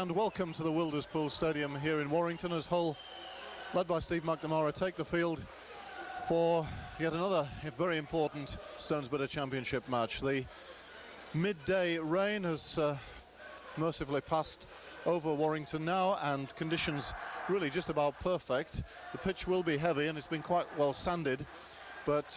And welcome to the Wilderspool Stadium here in Warrington as Hull, led by Steve McNamara, take the field for yet another very important Stonesborough Championship match. The midday rain has mercifully passed over Warrington now, and conditions really just about perfect. The pitch will be heavy and it's been quite well sanded, but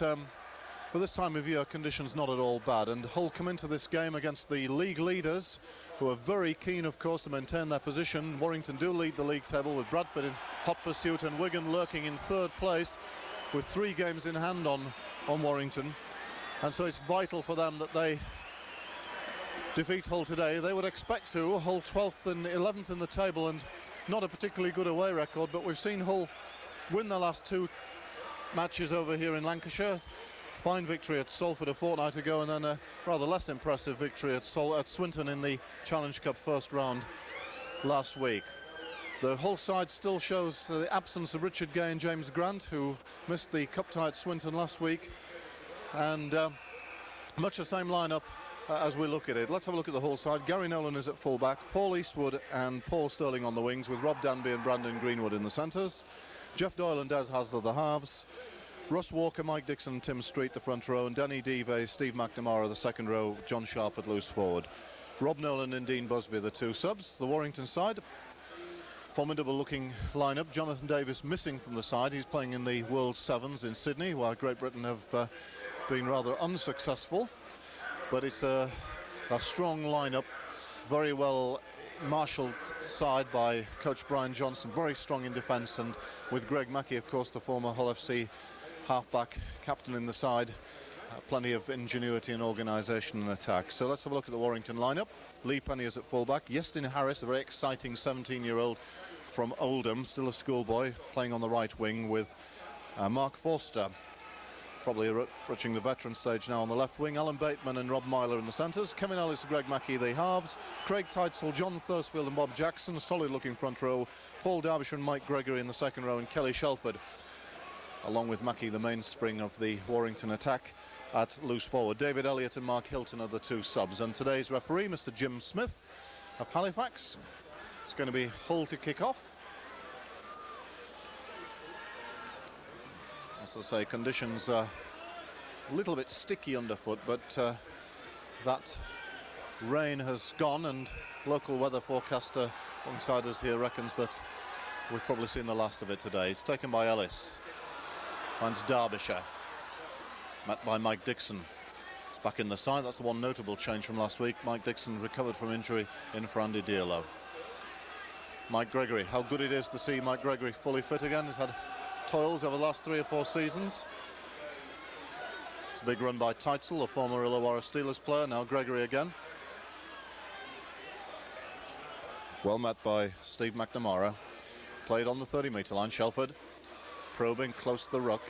for this time of year, conditions not at all bad. And Hull come into this game against the league leaders, who are very keen, of course, to maintain their position. Warrington do lead the league table with Bradford in hot pursuit and Wigan lurking in third place with 3 games in hand on Warrington. And so it's vital for them that they defeat Hull today. They would expect to. Hull 12th and 11th in the table, and not a particularly good away record, but we've seen Hull win the last 2 matches over here in Lancashire. Fine victory at Salford a fortnight ago, and then a rather less impressive victory at Swinton in the Challenge Cup first round last week. The Hull side still shows the absence of Richard Gay and James Grant, who missed the cup tie at Swinton last week, and much the same lineup as we look at it. Let's have a look at the Hull side. Gary Nolan is at fullback, Paul Eastwood and Paul Sterling on the wings, with Rob Danby and Brandon Greenwood in the centres. Jeff Doyle and Des Hasler the halves. Russ Walker, Mike Dixon, Tim Street the front row, and Danny Devey, Steve McNamara the second row, John Sharp at loose forward. Rob Nolan and Dean Busby the 2 subs. The Warrington side, formidable looking lineup. Jonathan Davis missing from the side. He's playing in the World Sevens in Sydney, while Great Britain have been rather unsuccessful. But it's a strong lineup, very well marshalled side by coach Brian Johnson, very strong in defence, and with Greg Mackey, of course, the former Hull FC half-back captain in the side, plenty of ingenuity and organisation and attack. So let's have a look at the Warrington lineup. Lee Penny is at fullback. Yestin Harris, a very exciting 17-year-old from Oldham, still a schoolboy, playing on the right wing with Mark Forster, probably approaching the veteran stage now on the left wing. Alan Bateman and Rob Myler in the centres. Kevin Ellis and Greg Mackey the halves. Craig Teitzel, John Thursfield and Bob Jackson, a solid looking front row. Paul Derbyshire and Mike Gregory in the second row, and Kelly Shelford, along with Mackey, the mainspring of the Warrington attack, at loose forward. David Elliott and Mark Hilton are the 2 subs. And today's referee, Mr. Jim Smith of Halifax. It's going to be Hull to kick off. As I say, conditions are a little bit sticky underfoot, but that rain has gone, and local weather forecaster alongside us here reckons that we've probably seen the last of it today. It's taken by Ellis. Finds Derbyshire, met by Mike Dixon. It's back in the side. That's the one notable change from last week. Mike Dixon recovered from injury in for Andy Dearlove. Mike Gregory, how good it is to see Mike Gregory fully fit again. He's had toils over the last 3 or 4 seasons. It's a big run by Teitzel, a former Illawarra Steelers player, now Gregory again. Well met by Steve McNamara. Played on the 30-metre line. Shelford probing close to the ruck.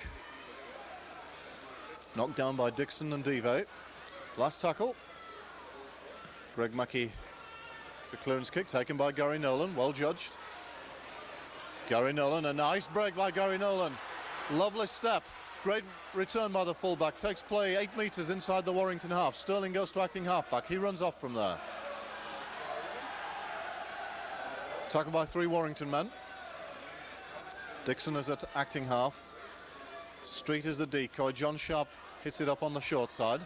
Knocked down by Dixon and Devey. Last tackle. Greg Mackey, the clearance kick taken by Gary Nolan, well judged. Gary Nolan, a nice break by Gary Nolan. Lovely step. Great return by the fullback. Takes play 8 metres inside the Warrington half. Sterling goes to acting halfback. He runs off from there. Tackled by 3 Warrington men. Dixon is at acting half. Street is the decoy. John Sharp hits it up on the short side.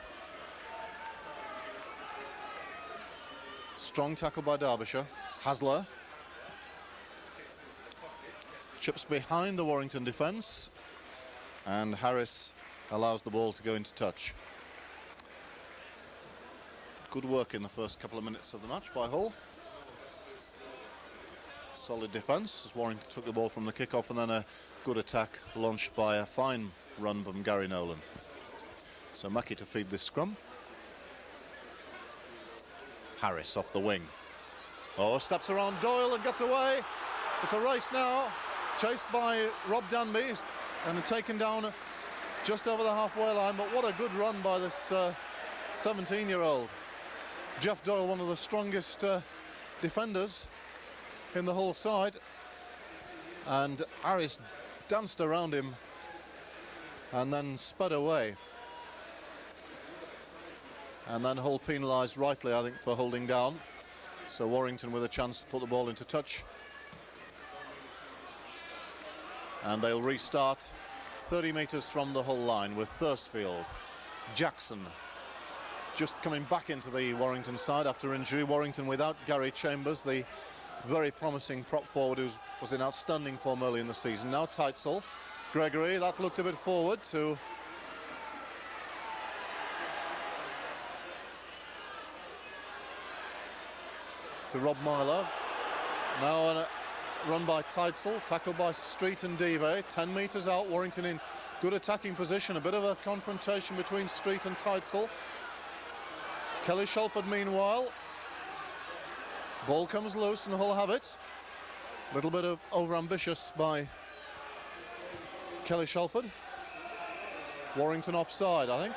Strong tackle by Derbyshire. Hasler chips behind the Warrington defence, and Harris allows the ball to go into touch. Good work in the first couple of minutes of the match by Hull. Solid defence as Warrington took the ball from the kick-off, and then a good attack launched by a fine run from Gary Nolan. So Mackey to feed this scrum. Harris off the wing. Oh, steps around Doyle and gets away. It's a race now, chased by Rob Danby and taken down just over the halfway line. But what a good run by this 17-year-old. Jeff Doyle, one of the strongest defenders in the Hull side, and Harris danced around him and then sped away. And then Hull penalised rightly, I think, for holding down. So Warrington with a chance to put the ball into touch. And they'll restart 30 metres from the Hull line with Thursfield. Jackson just coming back into the Warrington side after injury. Warrington without Gary Chambers, the very promising prop forward who was in outstanding form early in the season. Now Teitzel. Gregory, that looked a bit forward to Rob Myler. Now a run by Teitzel, tackled by Street and Dive. 10 metres out, Warrington in good attacking position. A bit of a confrontation between Street and Teitzel. Kelly Shelford meanwhile. Ball comes loose and Hull have it. A little bit of over-ambitious by Kelly Shelford. Warrington offside, I think.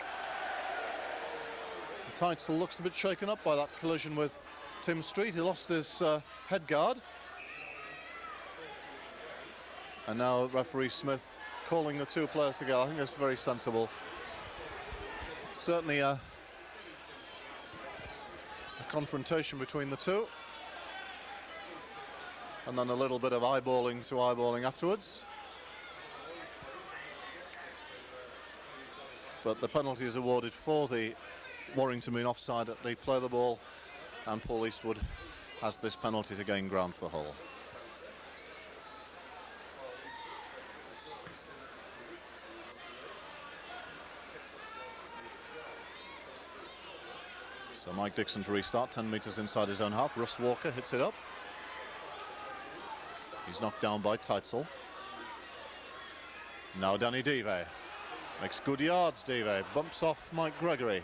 Teitzel looks a bit shaken up by that collision with Tim Street. He lost his head guard. And now referee Smith calling the two players together. I think that's very sensible. Certainly a confrontation between the two. And then a little bit of eyeballing to eyeballing afterwards. But the penalty is awarded for the Warrington being offside at the play of the ball, and Paul Eastwood has this penalty to gain ground for Hull. So Mike Dixon to restart, 10 metres inside his own half. Russ Walker hits it up. He's knocked down by Teitzel. Now Danny Dive. Makes good yards, Dive. Bumps off Mike Gregory.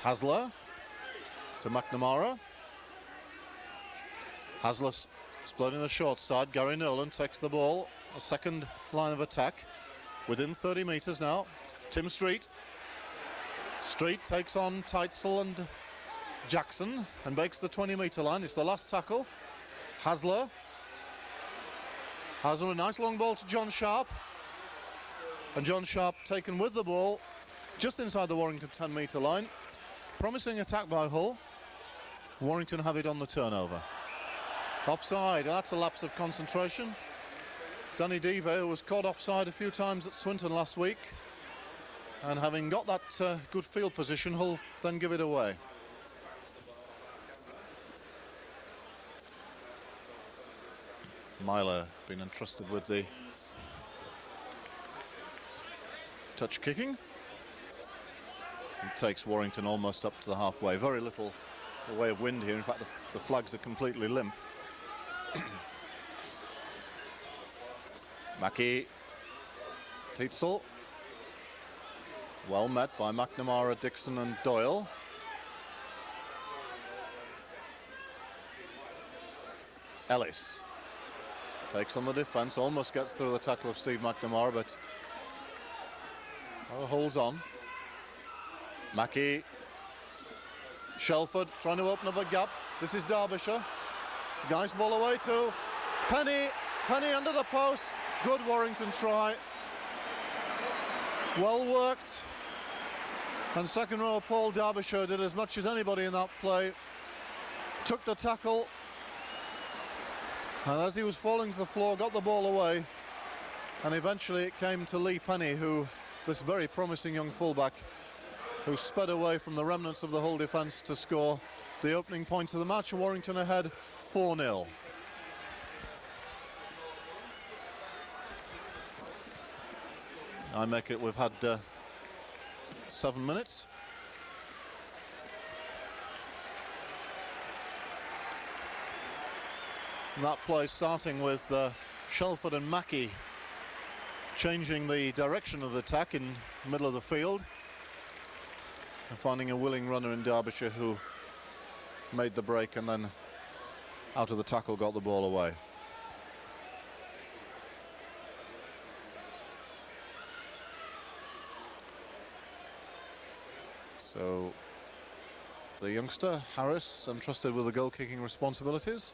Hasler to McNamara. Hasler splitting the short side. Gary Nolan takes the ball. A second line of attack. Within 30 metres now. Tim Street. Street takes on Teitzel and Jackson and breaks the 20-metre line. It's the last tackle. Hasler. Hasler, a nice long ball to John Sharp. And John Sharp taken with the ball just inside the Warrington 10-metre line. Promising attack by Hull. Warrington have it on the turnover. Offside, that's a lapse of concentration. Danny Dive, who was caught offside a few times at Swinton last week. And having got that good field position, Hull then give it away. Myler been entrusted with the touch kicking. It takes Warrington almost up to the halfway. Very little the way of wind here. In fact, the flags are completely limp. Mackie. Teitzel. Well met by McNamara, Dixon and Doyle. Ellis takes on the defence, almost gets through the tackle of Steve McNamara, but holds on. Mackie. Shelford trying to open up a gap. This is Derbyshire. Nice ball away to Penny. Penny under the post. Good Warrington try. Well worked. And second row Paul Derbyshire did as much as anybody in that play. Took the tackle. And as he was falling to the floor, got the ball away. And eventually it came to Lee Penny, who, this very promising young fullback, who sped away from the remnants of the Hull defence to score the opening point of the match. Warrington ahead 4-0. I make it we've had 7 minutes. And that play starting with Shelford and Mackie changing the direction of the attack in the middle of the field and finding a willing runner in Derbyshire who made the break and then out of the tackle got the ball away. So the youngster Harris entrusted with the goal kicking responsibilities.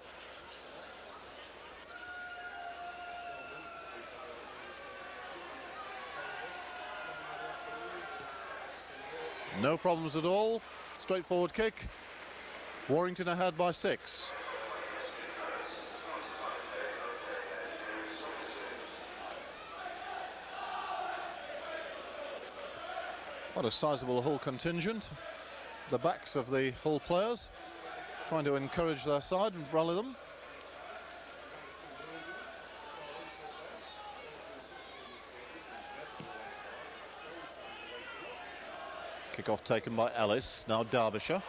No problems at all. Straightforward kick. Warrington ahead by 6. What a sizable Hull contingent. The backs of the Hull players trying to encourage their side and rally them. Kick-off taken by Ellis, now Derbyshire,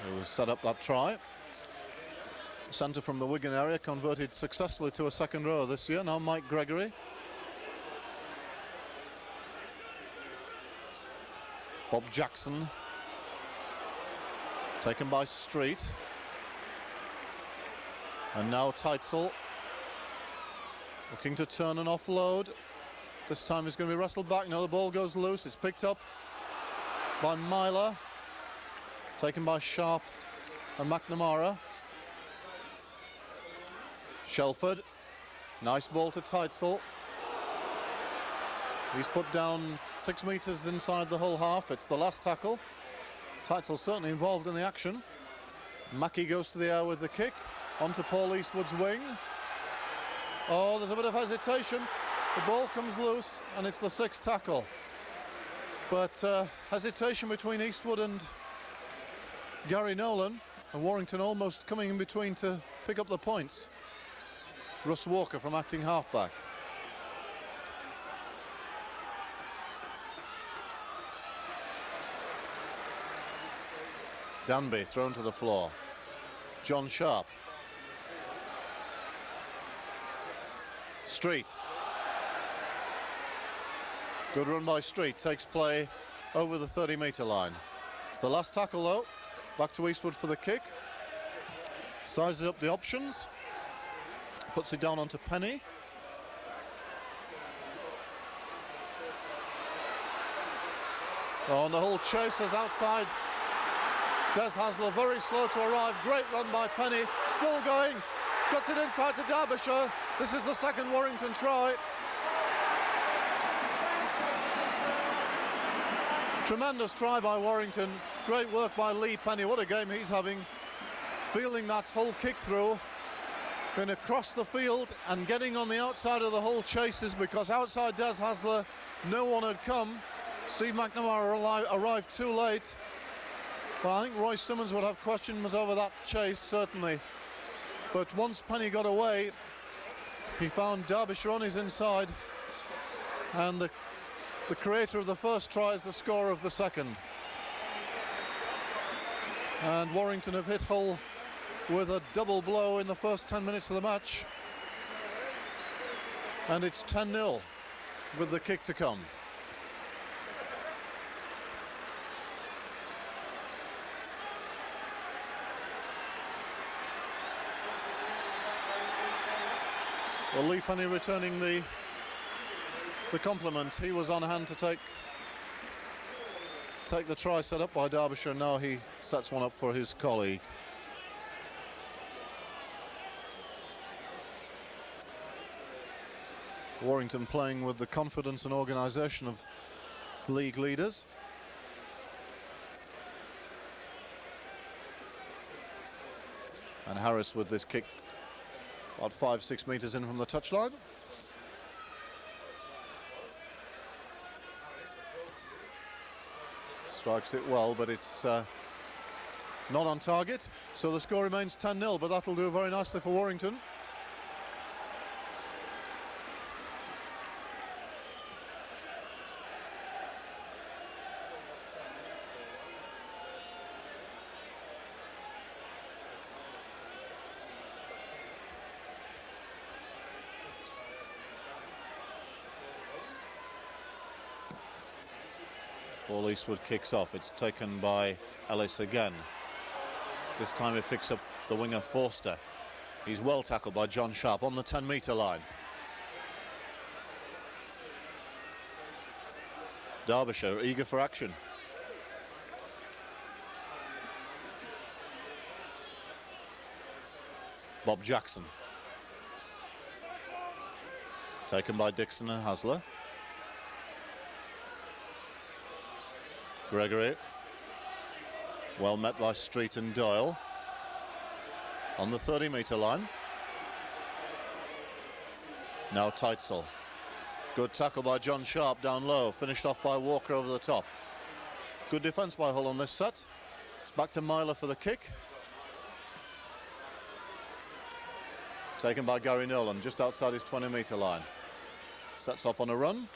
who set up that try. Centre from the Wigan area, converted successfully to a second row this year. Now Mike Gregory. Bob Jackson, taken by Street. And now Teitzel, looking to turn and offload. This time he's going to be wrestled back. Now the ball goes loose. It's picked up by Myler. Taken by Sharp and McNamara. Shelford. Nice ball to Teitzel. He's put down 6 metres inside the Hull half. It's the last tackle. Teitzel certainly involved in the action. Mackie goes to the air with the kick. Onto Paul Eastwood's wing. Oh, there's a bit of hesitation. The ball comes loose and it's the 6th tackle. But hesitation between Eastwood and Gary Nolan, and Warrington almost coming in between to pick up the points. Russ Walker from acting halfback. Danby thrown to the floor. John Sharp. Street. Good run by Street, takes play over the 30-metre line. It's the last tackle though. Back to Eastwood for the kick. Sizes up the options. Puts it down onto Penny. Oh, and the whole chase is outside. Des Hasler very slow to arrive. Great run by Penny. Still going. Gets it inside to Derbyshire. This is the 2nd Warrington try. Tremendous try by Warrington. Great work by Lee Penny. What a game he's having. Fielding that Hull kick through. Going across the field and getting on the outside of the Hull chases, because outside Des Hasler no one had come. Steve McNamara arrived too late. But I think Roy Simmons would have questions over that chase, certainly. But once Penny got away, he found Derbyshire on his inside, and the creator of the first try is the scorer of the second. And Warrington have hit Hull with a double blow in the first 10 minutes of the match. And it's 10-0 with the kick to come. Well, Lee Penny returning the compliment. He was on hand to take the try set up by Derbyshire. Now he sets one up for his colleague. Warrington playing with the confidence and organisation of league leaders. And Harris with this kick about 5-6 metres in from the touchline. Strikes it well, but it's not on target. So the score remains 10-0, but that'll do very nicely for Warrington. Paul Eastwood kicks off. It's taken by Ellis again. This time he picks up the winger Forster. He's well tackled by John Sharp on the 10-metre line. Derbyshire eager for action. Bob Jackson. Taken by Dixon and Hasler. Gregory. Well met by Street and Doyle. On the 30-metre line. Now Teitzel. Good tackle by John Sharp down low. Finished off by Walker over the top. Good defence by Hull on this set. It's back to Myler for the kick. Taken by Gary Nolan just outside his 20-metre line. Sets off on a run.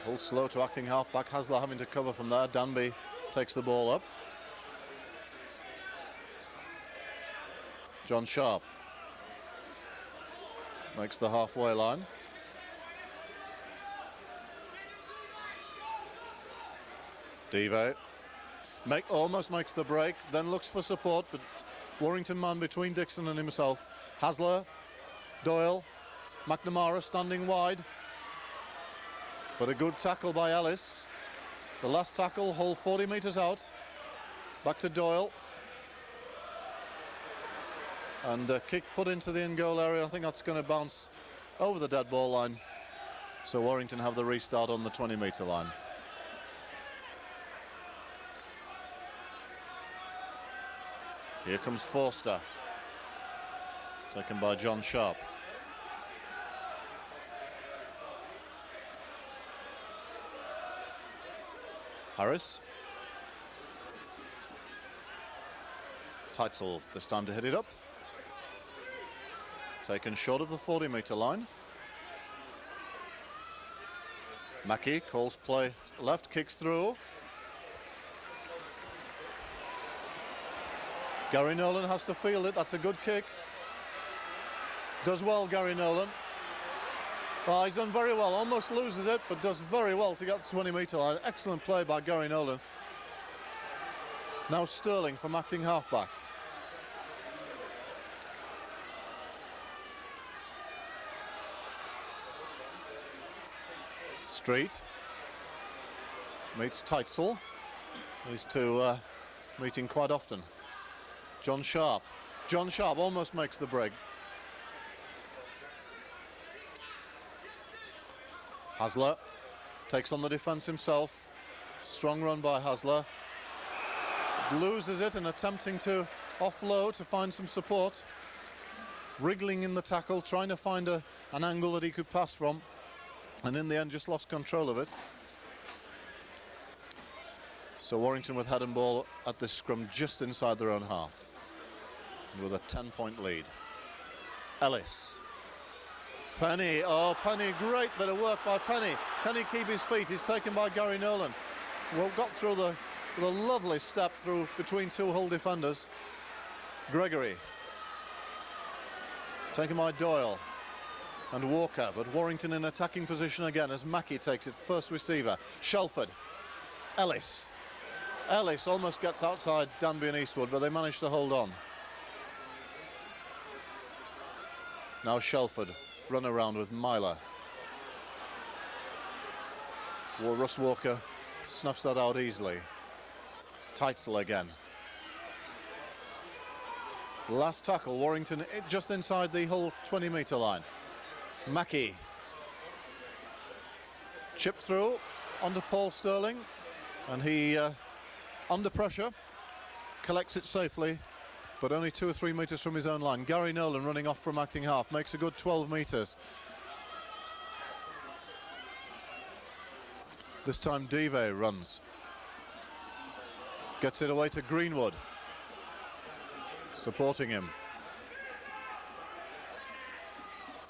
Hull slow to acting half-back. Hasler having to cover from there. Danby takes the ball up. John Sharp makes the halfway line. Dive almost makes the break, then looks for support, but Warrington man between Dixon and himself. Hasler, Doyle, McNamara standing wide, but a good tackle by Ellis. The last tackle, Hull 40 metres out. Back to Doyle. And a kick put into the in-goal area. I think that's going to bounce over the dead ball line. So Warrington have the restart on the 20-metre line. Here comes Forster. Taken by John Sharp. Harris. Teitzel this time to hit it up. Taken short of the 40-metre line. Mackey calls play left, kicks through. Gary Nolan has to field it. That's a good kick. Does well, Gary Nolan. Oh, he's done very well. Almost loses it, but does very well to get the 20-metre line. Excellent play by Gary Nolan. Now Sterling from acting halfback. Street meets Teitzel. These two meeting quite often. John Sharp. John Sharp almost makes the break. Hasler takes on the defence himself. Strong run by Hasler. Loses it and attempting to offload to find some support. Wriggling in the tackle, trying to find an angle that he could pass from. And in the end just lost control of it. So Warrington with head and ball at this scrum just inside their own half. With a 10-point lead. Ellis. Penny, oh Penny, great bit of work by Penny. Can he keep his feet? He's taken by Gary Nolan. Well, got through the lovely step through between two Hull defenders. Gregory. Taken by Doyle and Walker, but Warrington in attacking position again as Mackey takes it, first receiver. Shelford. Ellis. Ellis almost gets outside Danby and Eastwood, but they manage to hold on. Now Shelford, run around with Myler. Russ Walker snuffs that out easily. Teitzel again. Last tackle, Warrington just inside the Hull 20-metre line. Mackey. Chipped through onto Paul Sterling, and he, under pressure, collects it safely, but only 2 or 3 metres from his own line. Gary Nolan running off from acting half, makes a good 12 metres. This time Dive runs. Gets it away to Greenwood. Supporting him.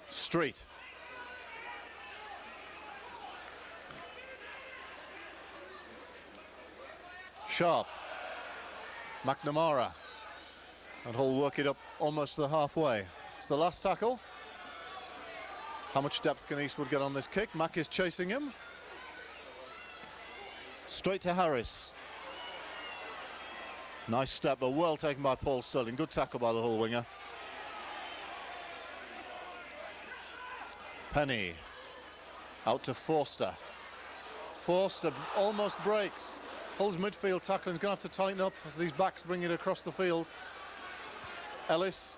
Street. Sharp. McNamara. And Hull work it up almost to the halfway. It's the last tackle. How much depth can Eastwood get on this kick? Mack is chasing him. Straight to Harris. Nice step, but well taken by Paul Sterling. Good tackle by the Hull winger. Penny. Out to Forster. Forster almost breaks. Hull's midfield tackling is going to have to tighten up as these backs bring it across the field. Ellis.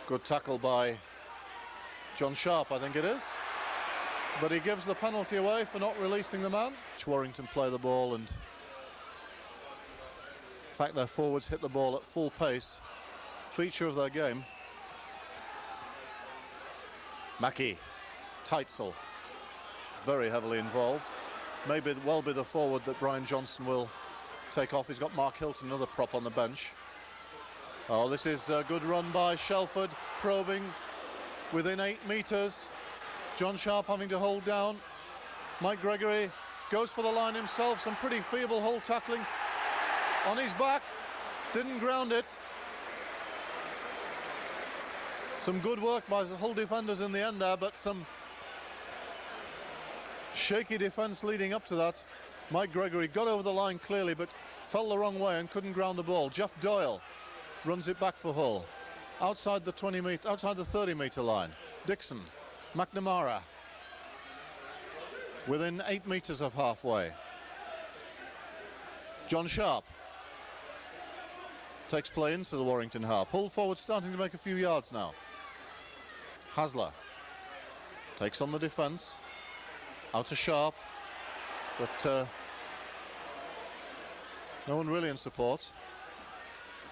Good tackle by John Sharp, I think it is. but he gives the penalty away for not releasing the man. Warrington play the ball, and in fact their forwards hit the ball at full pace, feature of their game. Mackie, Teitzel, very heavily involved. Maybe well be the forward that Brian Johnson will take off. He's got Mark Hilton, another prop on the bench. Oh, this is a good run by Shelford, probing within 8 metres. John Sharp having to hold down. Mike Gregory goes for the line himself. Some pretty feeble Hull tackling on his back. Didn't ground it. Some good work by the Hull defenders in the end there, but some shaky defence leading up to that. Mike Gregory got over the line clearly, but fell the wrong way and couldn't ground the ball. Jeff Doyle runs it back for Hull. Outside the 30-metre line. Dixon, McNamara, within 8 metres of halfway. John Sharp takes play into the Warrington half. Hull forward starting to make a few yards now. Hasler takes on the defence. Out to Sharp, but no one really in support.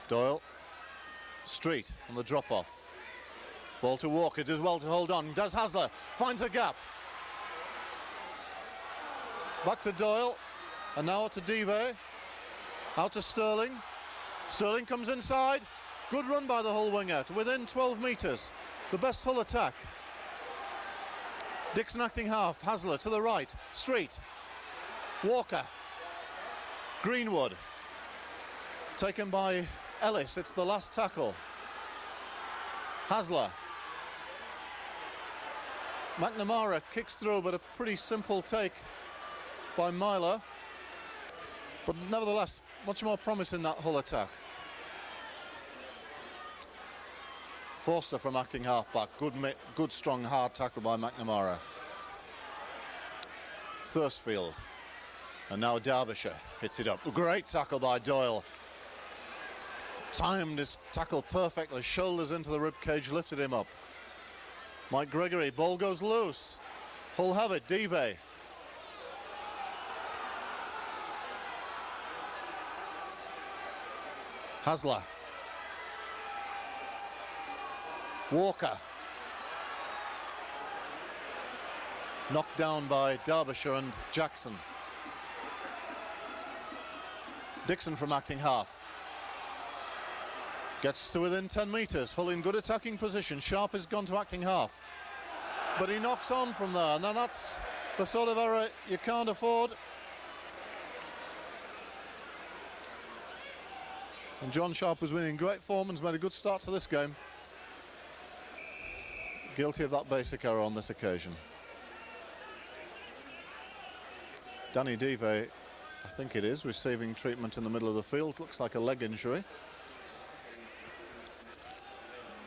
Doyle, Street on the drop-off. Ball to Walker, does well to hold on. Does Hasler, finds a gap. Back to Doyle, and now to Dive. Out to Sterling. Sterling comes inside. Good run by the Hull winger to within 12 metres. The best Hull attack. Dixon acting half. Hasler to the right. Street. Walker. Greenwood. Taken by Ellis. It's the last tackle. Hasler. McNamara kicks through, but a pretty simple take by Myler. But nevertheless, much more promise in that Hull attack. Forster from acting half-back. Good, strong, hard tackle by McNamara. Thursfield. And now Derbyshire hits it up. Great tackle by Doyle. Timed his tackle perfectly. Shoulders into the ribcage, lifted him up. Mike Gregory, ball goes loose. Hull have it, Dive. Hasler. Walker. Knocked down by Derbyshire and Jackson. Dixon from acting half. Gets to within 10 metres. Hull in good attacking position. Sharp has gone to acting half. But he knocks on from there, and then that's the sort of error you can't afford. And John Sharp was winning great form and has made a good start to this game. Guilty of that basic error on this occasion. Danny Dive, I think it is, receiving treatment in the middle of the field. Looks like a leg injury.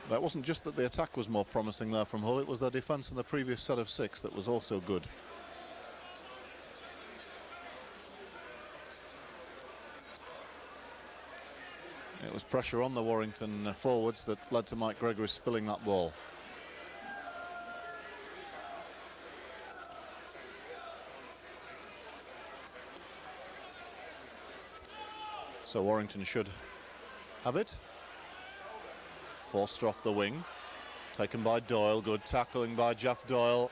But it wasn't just that the attack was more promising there from Hull, it was their defence in the previous set of 6 that was also good. It was pressure on the Warrington forwards that led to Mike Gregory spilling that ball. So Warrington should have it. Forster off the wing. Taken by Doyle. Good tackling by Jeff Doyle.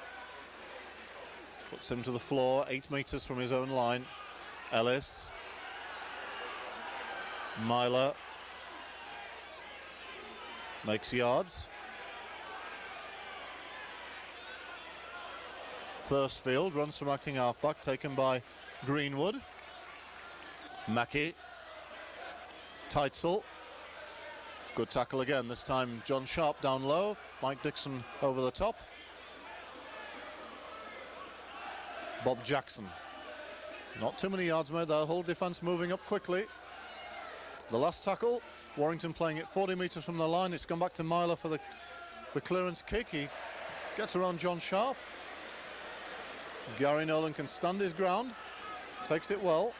Puts him to the floor, 8 metres from his own line. Ellis. Myler. Makes yards. Thursfield runs from acting halfback, taken by Greenwood. Mackie. Teitzel. Good tackle again, this time John Sharp down low. Mike Dixon over the top. Bob Jackson. Not too many yards made there. Hull defence moving up quickly. The last tackle, Warrington playing it 40 metres from the line. It's gone back to Myler for the clearance kick. He gets around John Sharp. Gary Nolan can stand his ground. Takes it well.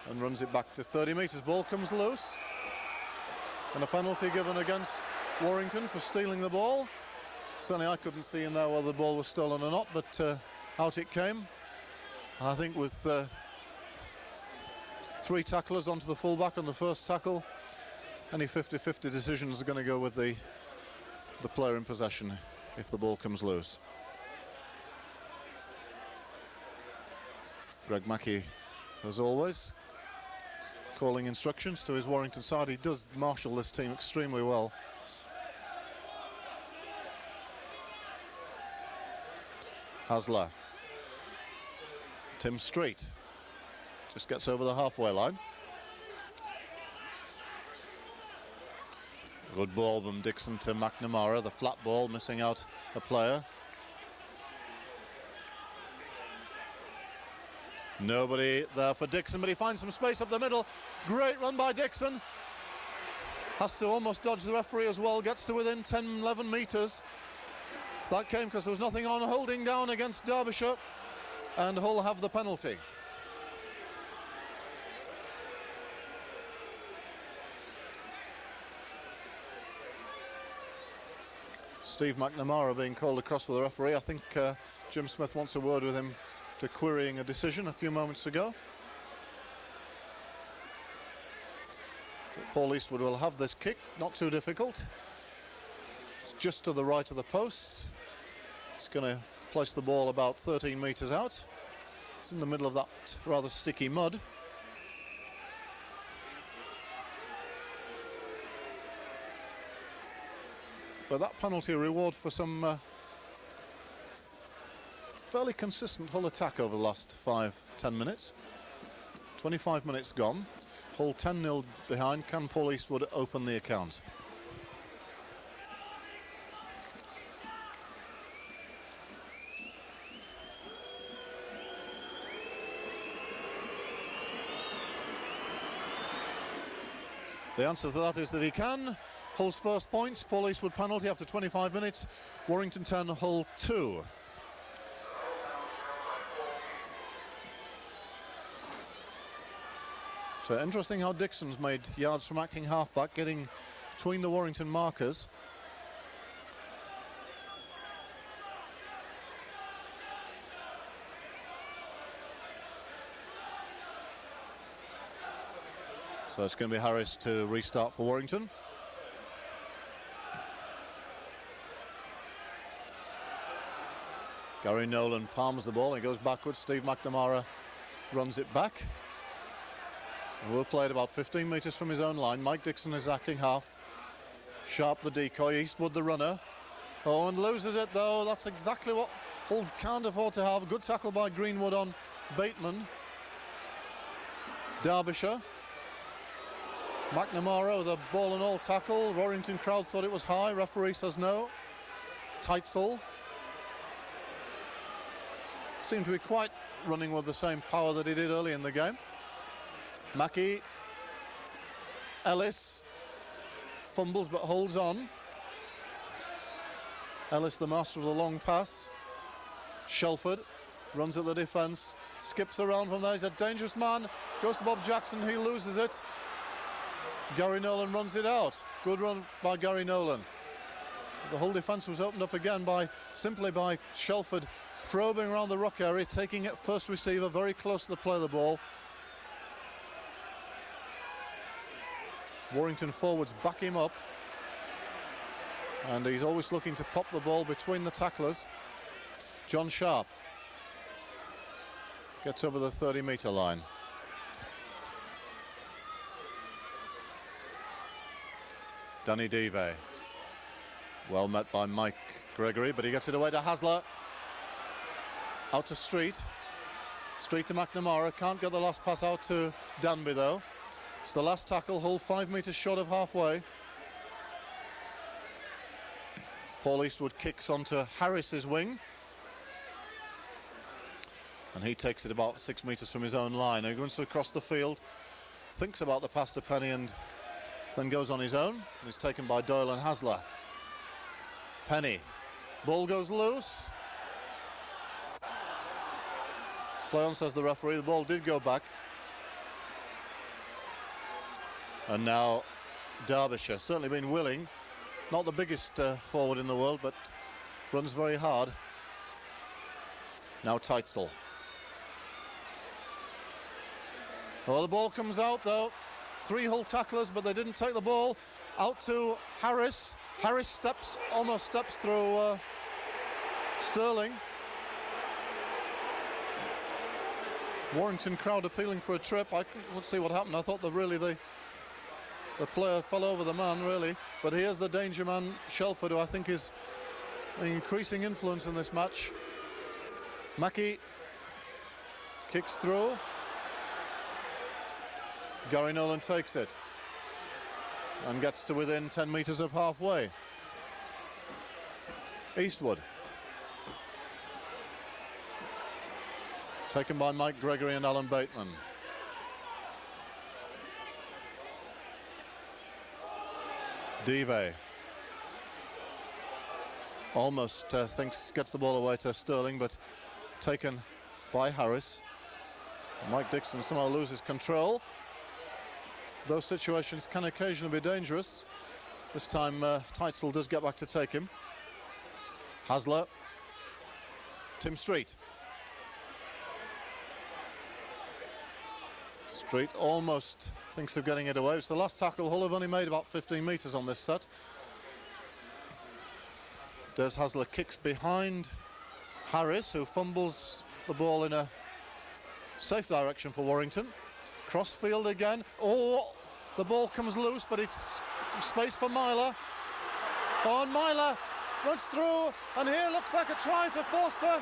And runs it back to 30 metres. Ball comes loose. And a penalty given against Warrington for stealing the ball. Certainly I couldn't see in there whether the ball was stolen or not, but out it came. And I think with 3 tacklers onto the fullback on the first tackle, any 50-50 decisions are going to go with the player in possession if the ball comes loose. Greg Mackey, as always, calling instructions to his Warrington side. He does marshal this team extremely well. Hasler. Tim Street just gets over the halfway line. Good ball from Dixon to McNamara. The flat ball missing out a player. Nobody there for Dixon, but he finds some space up the middle. Great run by Dixon. Has to almost dodge the referee as well. Gets to within 10-11 metres. That came because there was nothing on. Holding down against Derbyshire, and Hull have the penalty. Steve McNamara being called across with the referee. I think Jim Smith wants a word with him to querying a decision a few moments ago. Paul Eastwood will have this kick, not too difficult. It's just to the right of the posts. He's going to place the ball about 13 metres out. It's in the middle of that rather sticky mud. But that penalty reward for some fairly consistent Hull attack over the last 5-10 minutes. 25 minutes gone. Hull 10-0 behind. Can Paul Eastwood open the account? The answer to that is that he can. Hull's first points. Paul Eastwood penalty after 25 minutes. Warrington 10, Hull 2. So interesting how Dixon's made yards from acting halfback, getting between the Warrington markers. So it's going to be Harris to restart for Warrington. Gary Nolan palms the ball. He goes backwards. Steve McNamara runs it back. And we'll play it about 15 metres from his own line. Mike Dixon is acting half. Sharp the decoy. Eastwood the runner. Oh, and loses it though. That's exactly what Hull can't afford to have. Good tackle by Greenwood on Bateman. Derbyshire. McNamara with a ball and all tackle. Warrington crowd thought it was high. Referee says no. Teitzel seemed to be quite running with the same power that he did early in the game. Mackey. Ellis fumbles but holds on. Ellis, the master of the long pass. Shelford runs at the defence, skips around from there. He's a dangerous man. Goes to Bob Jackson. He loses it. Gary Nolan runs it out. Good run by Gary Nolan. The whole defence was opened up again simply by Shelford probing around the ruck area, taking it first receiver very close to the play of the ball. Warrington forwards back him up, and he's always looking to pop the ball between the tacklers. John Sharp gets over the 30-metre line. Danny Deve, well met by Mike Gregory, but he gets it away to Hasler. Out to Street. Street to McNamara. Can't get the last pass out to Danby though. It's the last tackle. Hull 5 metres short of halfway. Paul Eastwood kicks onto Harris's wing, and he takes it about 6 metres from his own line. He goes across the field, thinks about the pass to Penny, and then goes on his own. He's taken by Doyle and Hasler. Penny. Ball goes loose. Play on, says the referee. The ball did go back. And now Derbyshire, certainly been willing. Not the biggest forward in the world, but runs very hard. Now Teitzel. Well, the ball comes out though. 3 Hull tacklers, but they didn't take the ball. Out to Harris. Harris almost steps through Sterling. Warrington crowd appealing for a trip. Let's see what happened. I thought that really the player fell over the man, really. But here's the danger man, Shelford, who I think is an increasing influence in this match. Mackie kicks through. Gary Nolan takes it and gets to within 10 metres of halfway. Eastwood. Taken by Mike Gregory and Alan Bateman. Dive. Almost gets the ball away to Sterling, but taken by Harris. Mike Dixon somehow loses control. Those situations can occasionally be dangerous. This time Teitzel does get back to take him. Hasler. Tim Street. Street almost thinks of getting it away. It's the last tackle. Hull have only made about 15 metres on this set. Des Hasler kicks behind Harris, who fumbles the ball in a safe direction for Warrington. Crossfield again. Oh, the ball comes loose, but it's space for Myler. Oh, and Myler runs through, and here looks like a try for Forster,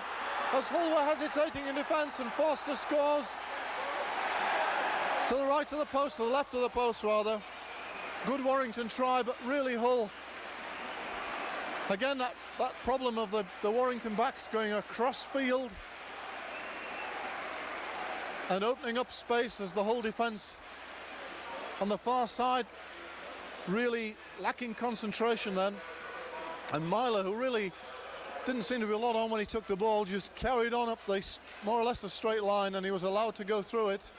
as Hull were hesitating in defence, and Forster scores. To the right of the post, to the left of the post rather. Good Warrington try, but really Hull. Again, that problem of the Warrington backs going across field and opening up space as the Hull defence on the far side really lacking concentration then. And Myler, who really didn't seem to be a lot on when he took the ball, just carried on up the more or less a straight line, and he was allowed to go through it.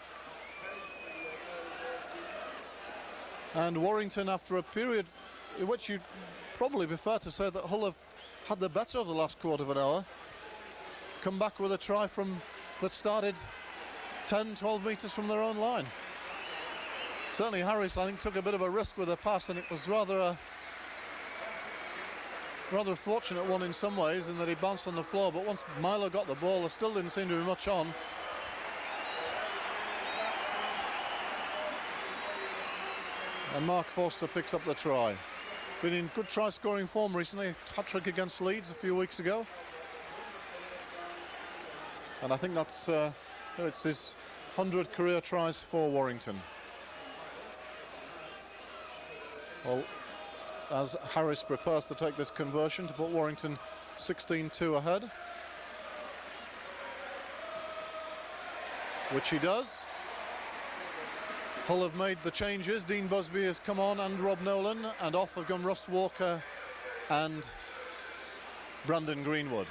And Warrington, after a period in which you'd probably be fair to say that Hull have had the better of the last quarter of an hour, come back with a try that started 10-12 metres from their own line. Certainly Harris, I think, took a bit of a risk with a pass, and it was rather a fortunate one in some ways in that he bounced on the floor, but once Myler got the ball, there still didn't seem to be much on. And Mark Forster picks up the try. Been in good try-scoring form recently. Hat-trick against Leeds a few weeks ago. And I think that's it's his 100 career tries for Warrington. Well, as Harris prepares to take this conversion to put Warrington 16-2 ahead, which he does. Hull have made the changes. Dean Busby has come on, and Rob Nolan, and off have gone Russ Walker and Brandon Greenwood.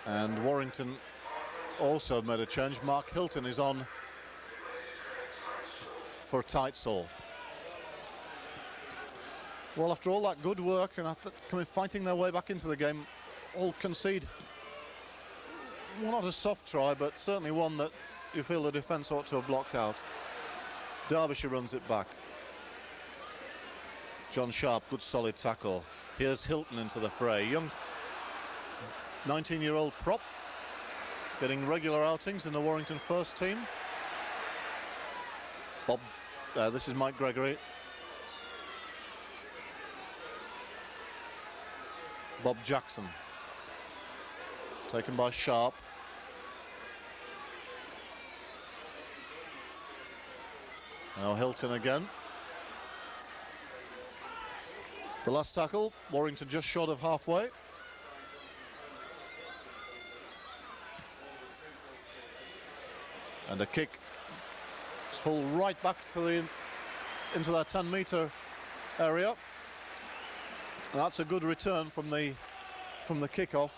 And Warrington also made a change. Mark Hilton is on for Teitzel. Well, after all that good work and fighting their way back into the game, Hull concede, well, not a soft try, but certainly one that you feel the defence ought to have blocked out. Derbyshire runs it back. John Sharp, good solid tackle. Here's Hilton into the fray. Young 19-year-old prop, getting regular outings in the Warrington first team. This is Mike Gregory. Bob Jackson, taken by Sharp. Now Hilton again. The last tackle, Warrington just short of halfway. And a kick, Hull right back to into that 10-metre area. And that's a good return from the kickoff.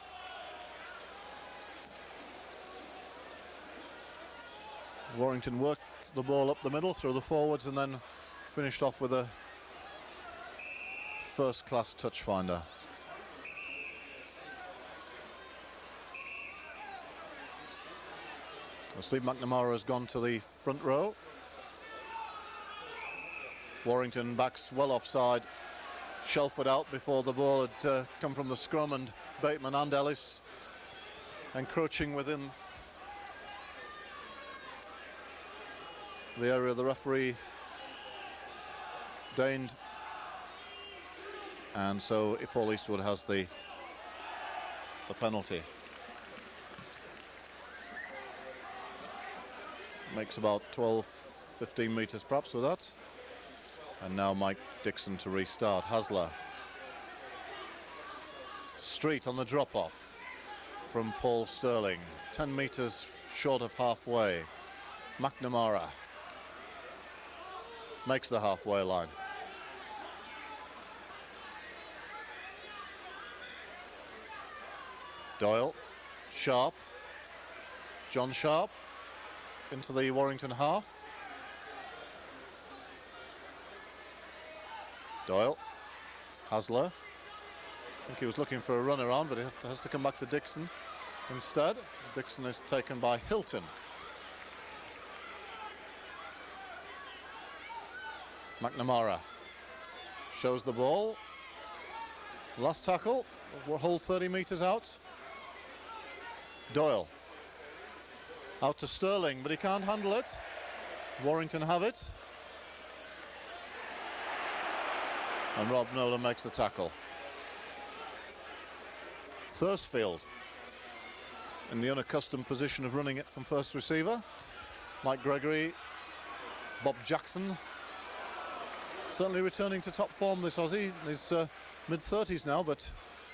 Warrington worked the ball up the middle through the forwards and then finished off with a first-class touch finder. Well, Steve McNamara has gone to the front row. Warrington backs well offside. Shelford out before the ball had come from the scrum, and Bateman and Ellis encroaching within the area the referee deigned, and so Paul Eastwood has the penalty. Makes about 12-15 metres perhaps with that. And now Mike Dixon to restart. Hasler. Street on the drop-off from Paul Sterling. 10 metres short of halfway. McNamara makes the halfway line. Doyle, Sharp, John Sharp into the Warrington half. Doyle, Hasler. I think he was looking for a run around, but it has to come back to Dixon instead. Dixon is taken by Hilton. McNamara shows the ball. Last tackle, we'll hold 30 metres out. Doyle out to Sterling, but he can't handle it. Warrington have it. And Rob Nolan makes the tackle. Thursfield in the unaccustomed position of running it from first receiver. Mike Gregory, Bob Jackson, certainly returning to top form, this Aussie. He's mid-30s now, but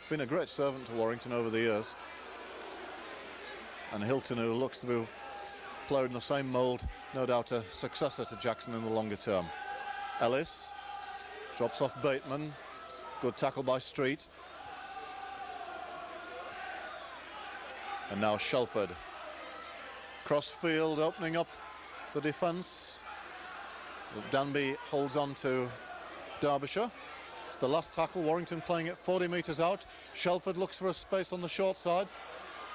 been a great servant to Warrington over the years. And Hilton, who looks to be played in the same mould, no doubt a successor to Jackson in the longer term. Ellis drops off Bateman. Good tackle by Street. And now Shelford. Crossfield opening up the defence. Danby holds on to Derbyshire. It's the last tackle. Warrington playing it 40 metres out. Shelford looks for a space on the short side.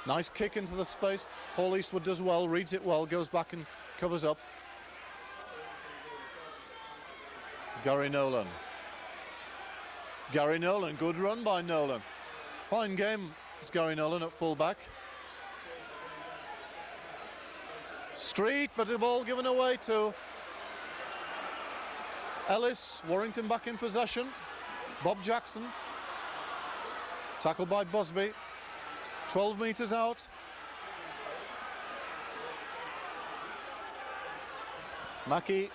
Nice kick into the space. Paul Eastwood does well, reads it well, goes back and covers up. Gary Nolan. Gary Nolan, good run by Nolan. Fine game is Gary Nolan at full-back. Street, but the ball given away to Ellis. Warrington back in possession. Bob Jackson. Tackled by Busby. 12 metres out. Mackie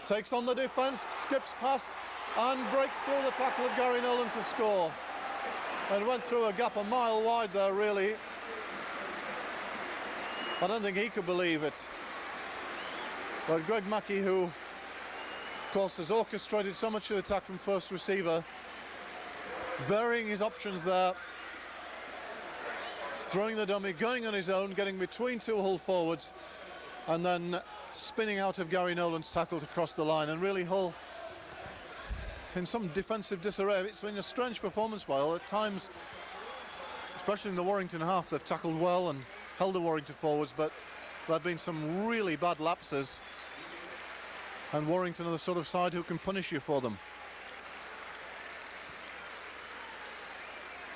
takes on the defence, skips past and breaks through the tackle of Gary Nolan to score. And went through a gap a mile wide there, really. I don't think he could believe it. But Greg Mackie, who, of course, has orchestrated so much of the attack from first receiver, varying his options there, throwing the dummy, going on his own, getting between two Hull forwards, and then spinning out of Gary Nolan's tackle to cross the line. And really Hull in some defensive disarray. It's been a strange performance by Hull at times, especially in the Warrington half. They've tackled well and held the Warrington forwards, but there have been some really bad lapses, and Warrington are the sort of side who can punish you for them.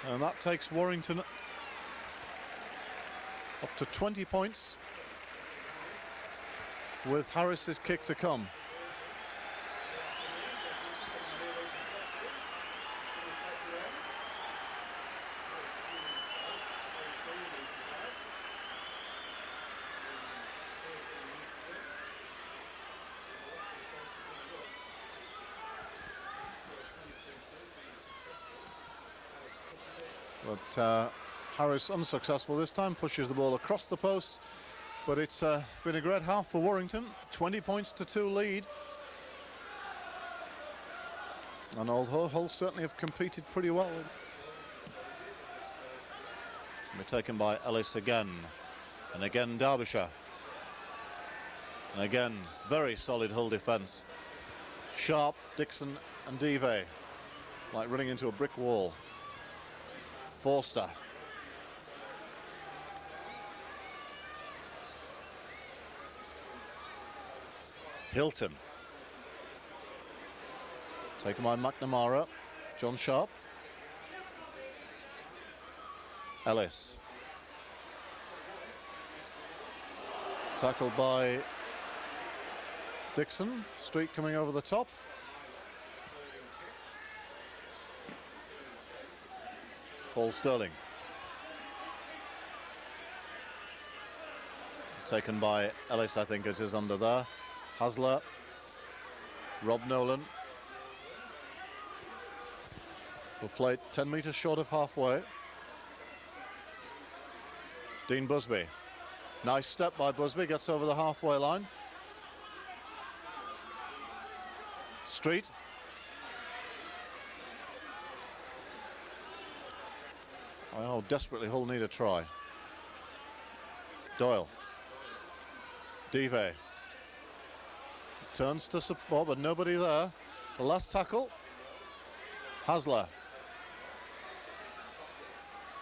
And that takes Warrington up to 20 points, with Harris's kick to come. But Harris unsuccessful this time, pushes the ball across the post, but it's been a great half for Warrington. 20 points to 2 lead. And although Hull certainly have competed pretty well. We're taken by Ellis again, and again Derbyshire. And again, very solid Hull defence. Sharp, Dixon and Dive, like running into a brick wall. Forster. Hilton. Taken by McNamara. John Sharp. Ellis. Tackled by Dixon. Street coming over the top. Paul Sterling. Taken by Ellis, I think it is, under there. Hasler. Rob Nolan. Will play it 10 metres short of halfway. Dean Busby. Nice step by Busby, gets over the halfway line. Street. Oh, desperately Hull need a try. Doyle. Dive. Turns to support, but nobody there. The last tackle. Hasler.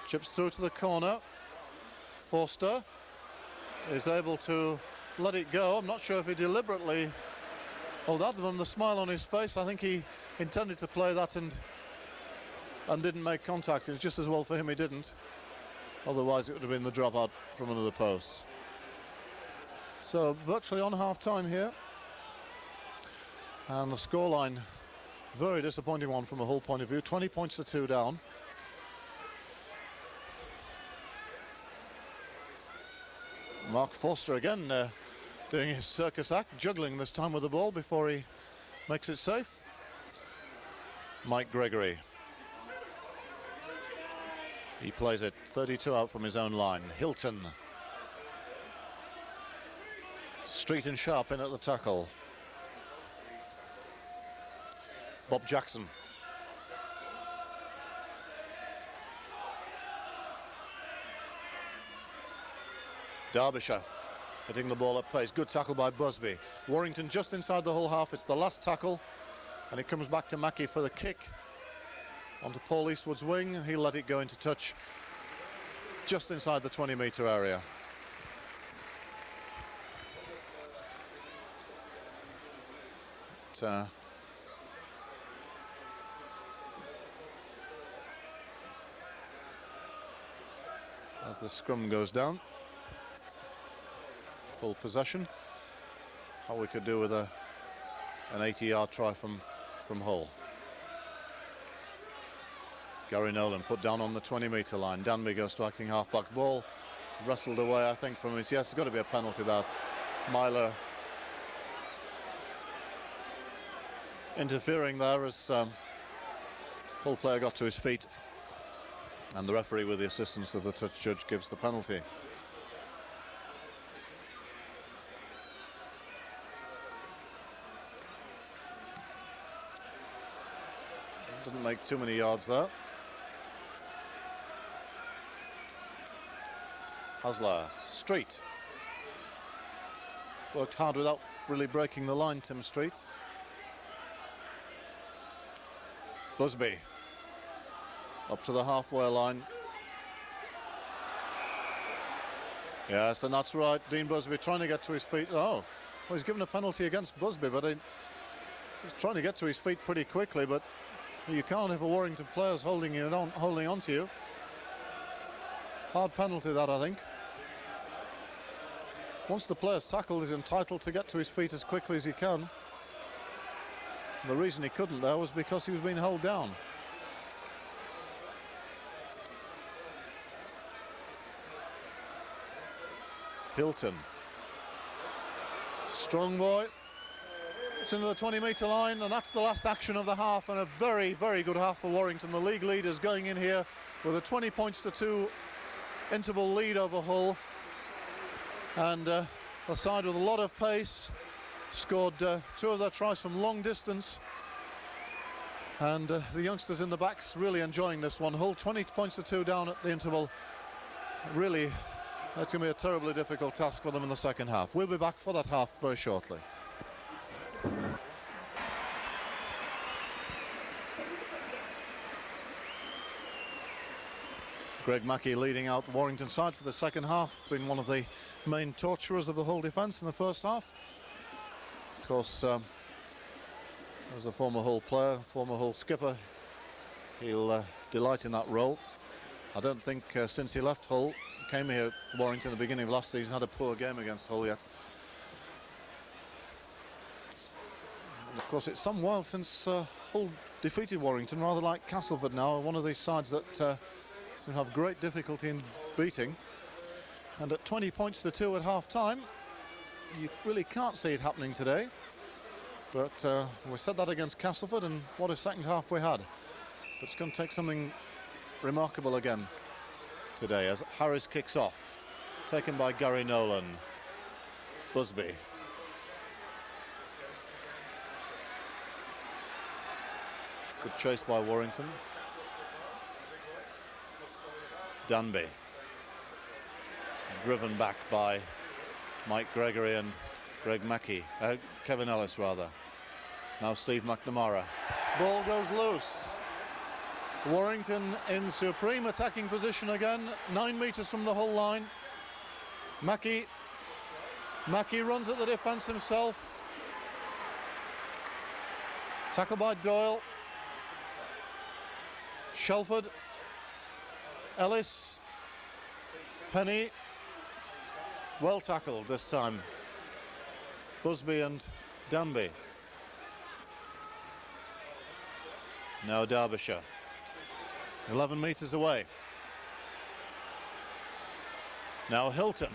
Chips through to the corner. Forster is able to let it go. I'm not sure if he deliberately... Oh, that one, the smile on his face. I think he intended to play that and didn't make contact. It's just as well for him he didn't. Otherwise it would have been the drop out from another post. So virtually on half-time here. And the scoreline, very disappointing one from a Hull point of view. 20 points to 2 down. Mark Forster again doing his circus act, juggling this time with the ball before he makes it safe. Mike Gregory. He plays it 32 out from his own line. Hilton. Street and Sharp in at the tackle. Bob Jackson. Derbyshire hitting the ball at pace. Good tackle by Busby. Warrington just inside the Hull half. It's the last tackle. And it comes back to Mackey for the kick. Onto Paul Eastwood's wing. He'll let it go into touch just inside the 20-metre area. As the scrum goes down. Full possession. How we could do with an 80-yard try from Hull. Gary Nolan put down on the 20-metre line. Danby goes to acting half-back. Ball wrestled away, I think, from it. Yes, there's got to be a penalty that. Myler interfering there as Hull player got to his feet. And the referee, with the assistance of the touch judge, gives the penalty. Doesn't make too many yards there. Hasler. Street. Worked hard without really breaking the line, Tim Street. Busby. Up to the halfway line. Yes, and that's right. Dean Busby trying to get to his feet. Oh, well, he's given a penalty against Busby, but he's trying to get to his feet pretty quickly, but you can't if a Warrington player's holding on to you. Hard penalty that, I think. Once the player's tackled, he's entitled to get to his feet as quickly as he can. And the reason he couldn't there was because he was being held down. Hilton. Strong boy. It's into the 20-metre line, and that's the last action of the half, and a very, very good half for Warrington. The league leaders going in here with a 20 points to 2 interval lead over Hull. And a side with a lot of pace. Scored 2 of their tries from long distance. And the youngsters in the backs really enjoying this one. Hull 20 points to 2 down at the interval. Really That's going to be a terribly difficult task for them in the second half. We'll be back for that half very shortly. Greg Mackey leading out the Warrington side for the second half, being one of the main torturers of the whole defence in the first half. Of course, as a former Hull player, former Hull skipper, he'll delight in that role. I don't think since he left Hull, came here at Warrington at the beginning of last season, had a poor game against Hull yet. And of course, it's some while since Hull defeated Warrington, rather like Castleford now, one of these sides that seem to have great difficulty in beating. And at 20 points to 2 at half-time, you really can't see it happening today. But we said that against Castleford, and what a second half we had. But it's going to take something remarkable again today as Harris kicks off, taken by Gary Nolan. Busby. Good chase by Warrington. Dunby. Driven back by Mike Gregory and Greg Mackey. Kevin Ellis, rather. Now Steve McNamara. Ball goes loose. Warrington in supreme attacking position again, 9 metres from the Hull line. Mackey runs at the defence himself. Tackle by Doyle. Shelford. Ellis. Penny. Well tackled this time. Busby and Danby. Now Derbyshire. 11 metres away. Now Hilton.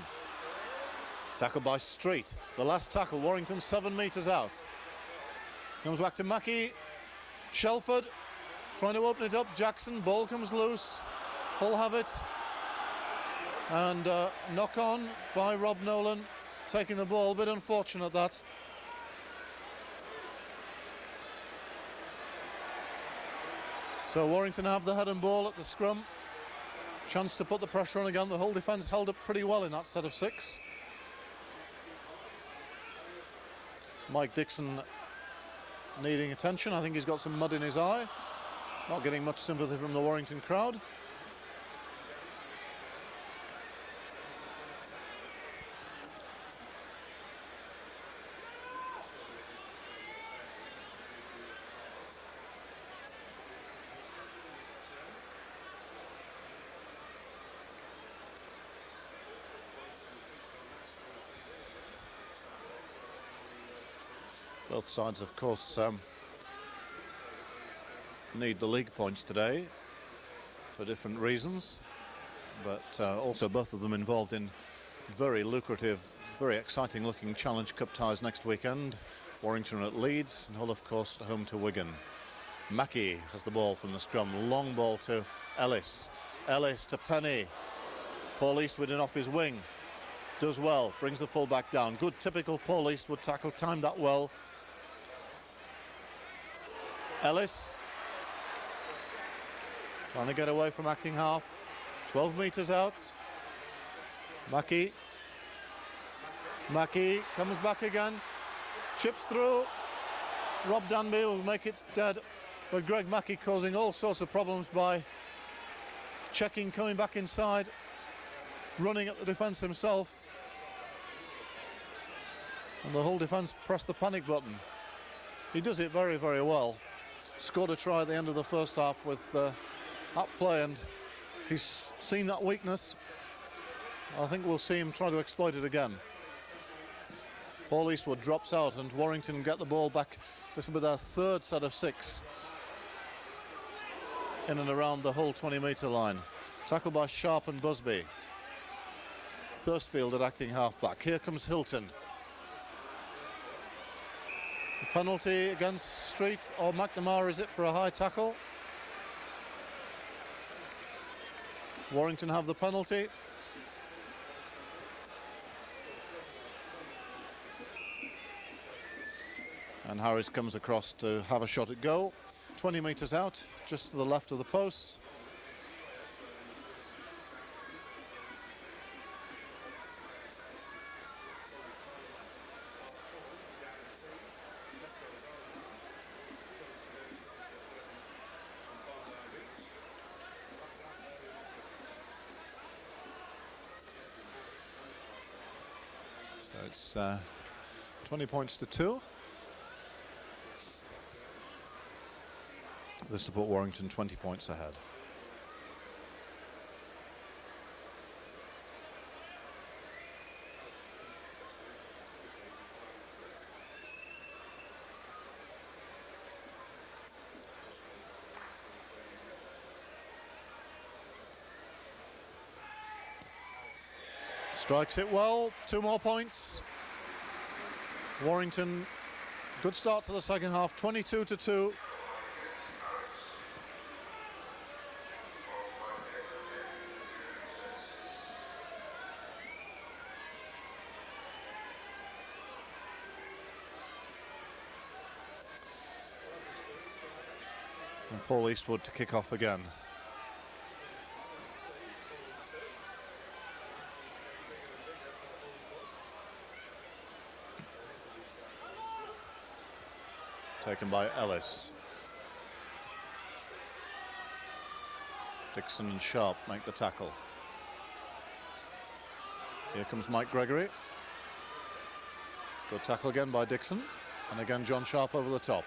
Tackled by Street. The last tackle, Warrington 7 metres out. Comes back to Mackey. Shelford trying to open it up. Jackson, ball comes loose. Hull have it. And knock on by Rob Nolan. Taking the ball, a bit unfortunate that. So Warrington have the head and ball at the scrum. Chance to put the pressure on again. The whole defence held up pretty well in that set of 6. Mike Dixon needing attention. I think he's got some mud in his eye. Not getting much sympathy from the Warrington crowd. Both sides, of course, need the league points today for different reasons, but also both of them involved in very lucrative, very exciting looking Challenge Cup ties next weekend. Warrington at Leeds and Hull, of course, home to Wigan. Mackey has the ball from the scrum. Long ball to Ellis. Ellis to Penny. Paul Eastwood in off his wing. Does well, brings the full back down. Good typical Paul Eastwood tackle, timed that well. Ellis trying to get away from acting half. 12 metres out. Mackey comes back again. Chips through. Rob Danby will make it dead. But Greg Mackey causing all sorts of problems by checking, coming back inside, running at the defence himself. And the whole defence pressed the panic button. He does it very, very well. Scored a try at the end of the first half with that play, and he's seen that weakness. I think we'll see him try to exploit it again. Paul Eastwood drops out and Warrington get the ball back. This will be their 3rd set of 6 in and around the whole 20-metre line. Tackled by Sharp and Busby. Thirstfield at acting half-back. Here comes Hilton. Penalty against Street or McNamara, is it, for a high tackle? Warrington have the penalty. And Harris comes across to have a shot at goal. 20 metres out, just to the left of the posts. So it's 20 points to 2. This to put Warrington 20 points ahead. Strikes it well, 2 more points. Warrington, good start to the second half, 22 to 2. And Paul Eastwood to kick off again. Taken by Ellis. Dixon and Sharp make the tackle. Here comes Mike Gregory. Good tackle again by Dixon. And again John Sharp over the top.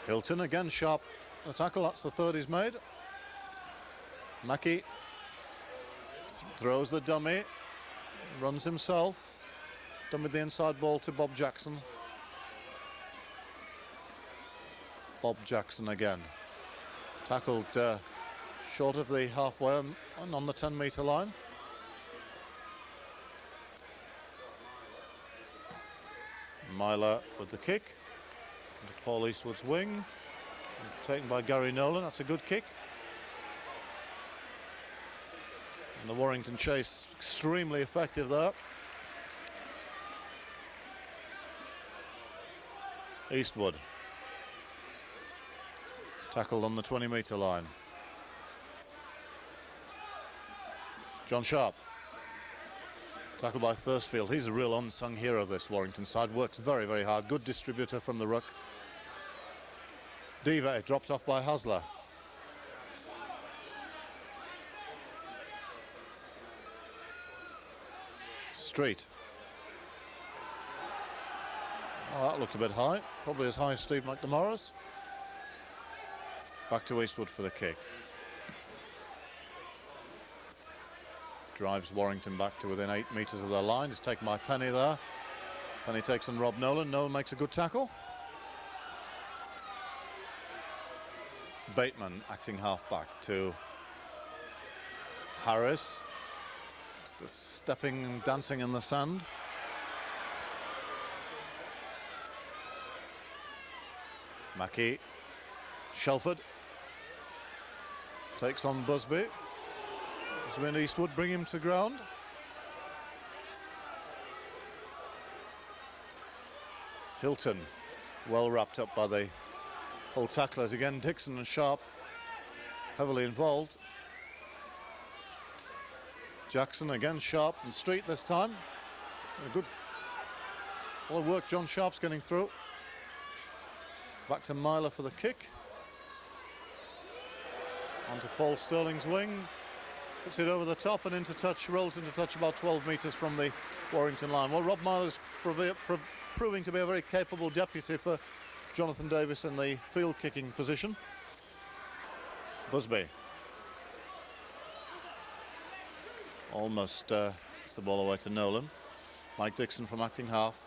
Hilton again, Sharp the tackle, that's the third he's made. Mackey throws the dummy, runs himself. Done with the inside ball to Bob Jackson. Bob Jackson again. Tackled short of the halfway and on the 10-metre line. Myler with the kick. Into Paul Eastwood's wing. Taken by Gary Nolan. That's a good kick. And the Warrington chase extremely effective there. Eastwood. Tackled on the 20-metre line. John Sharp. Tackled by Thursfield. He's a real unsung hero of this Warrington side. Works very, very hard. Good distributor from the ruck. Dive dropped off by Hasler. Street. Oh, that looked a bit high. Probably as high as Steve McNamara's. Back to Eastwood for the kick. Drives Warrington back to within 8 metres of their line. It's taken by Penny there. Penny takes on Rob Nolan. Nolan makes a good tackle. Bateman acting half-back to Harris. Just stepping and dancing in the sand. Mackey. Shelford. Takes on Busby. Busby and Eastwood bring him to ground. Hilton, well wrapped up by the whole tacklers. Again, Dixon and Sharp heavily involved. Jackson again, Sharp and Street this time. A good lot of work John Sharp's getting through. Back to Myler for the kick. Onto Paul Sterling's wing. Puts it over the top and into touch, rolls into touch about 12 metres from the Warrington line. Well, Rob Myler's proving to be a very capable deputy for Jonathan Davis in the field kicking position. Busby. Almost gets the ball away to Nolan. Mike Dixon from acting half.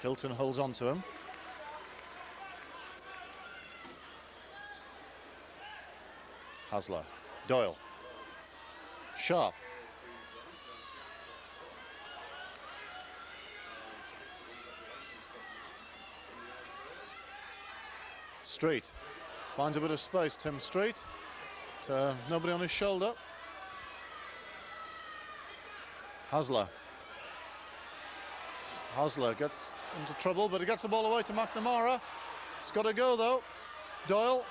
Hilton holds on to him. Hasler. Doyle. Sharp. Street. Finds a bit of space, Tim Street. Nobody on his shoulder. Hasler. Hasler gets into trouble, but he gets the ball away to McNamara. It's got to go, though. Doyle.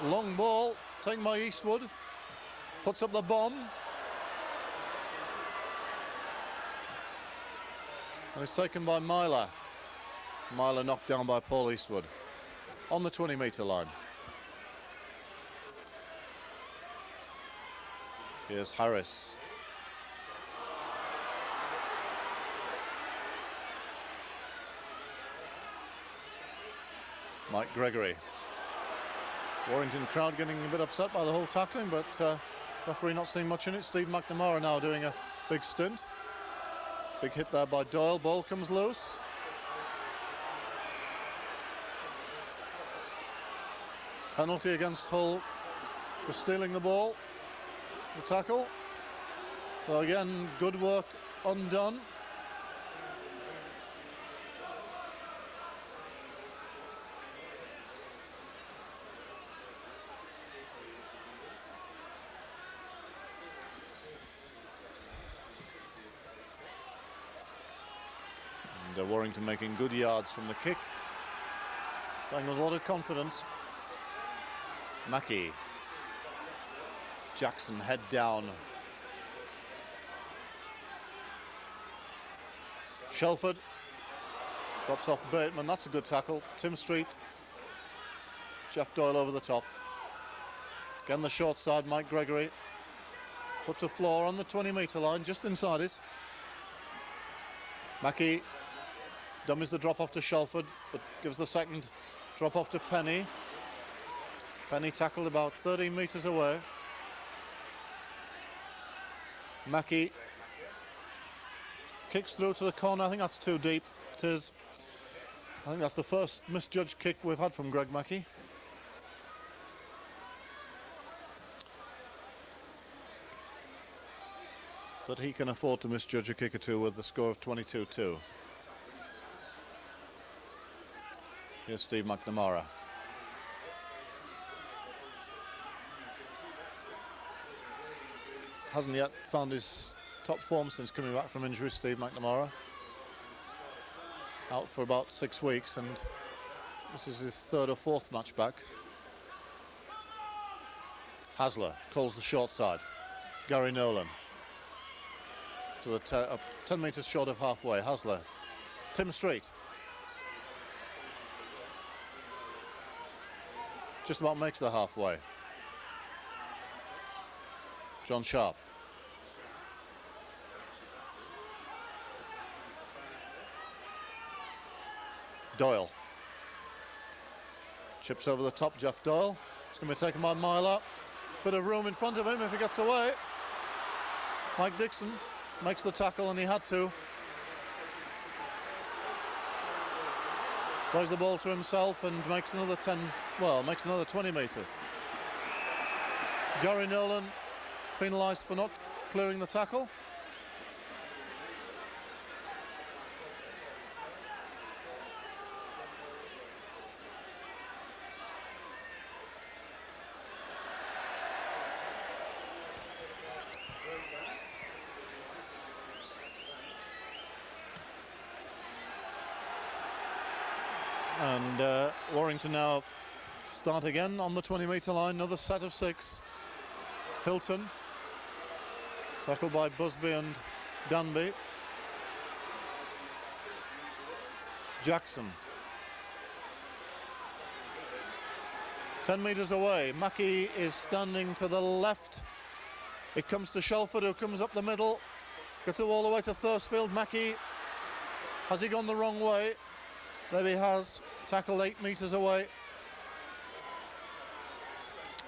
Long ball, taken by Eastwood. Puts up the bomb. And it's taken by Myler. Myler knocked down by Paul Eastwood. On the 20-metre line. Here's Harris. Mike Gregory. Warrington crowd getting a bit upset by the whole tackling, but referee not seeing much in it. Steve McNamara now doing a big stint. Big hit there by Doyle. Ball comes loose. Penalty against Hull for stealing the ball. The tackle. So again, good work undone. And Warrington making good yards from the kick. Playing with a lot of confidence. Mackey. Jackson head down. Shelford drops off Bateman. That's a good tackle. Tim Street. Jeff Doyle over the top. Again the short side, Mike Gregory. Put to floor on the 20-metre line, just inside it. Mackey dummies the drop off to Shelford, but gives the second drop off to Penny. Penny tackled about 13 metres away. Mackey kicks through to the corner. I think that's too deep. It is. I think that's the first misjudged kick we've had from Greg Mackey. But he can afford to misjudge a kick or two with the score of 22-2. Here's Steve McNamara. Hasn't yet found his top form since coming back from injury, Steve McNamara. Out for about 6 weeks, and this is his third or fourth match back. Hasler calls the short side. Gary Nolan. To the 10 metres short of halfway. Hasler. Tim Street. Just about makes the halfway. John Sharp. Doyle. Chips over the top, Jeff Doyle. It's going to be taken by Myler. Bit of room in front of him if he gets away. Mike Dixon makes the tackle, and he had to. Plays the ball to himself and makes another 20 metres. Gary Nolan penalised for not clearing the tackle. And Warrington now start again on the 20-metre line. Another set of 6. Hilton. Tackled by Busby and Danby. Jackson. 10 metres away. Mackey is standing to the left. It comes to Shelford, who comes up the middle. Gets it all the way to Thursfield. Mackey. Has he gone the wrong way? There he has. Tackled 8 metres away.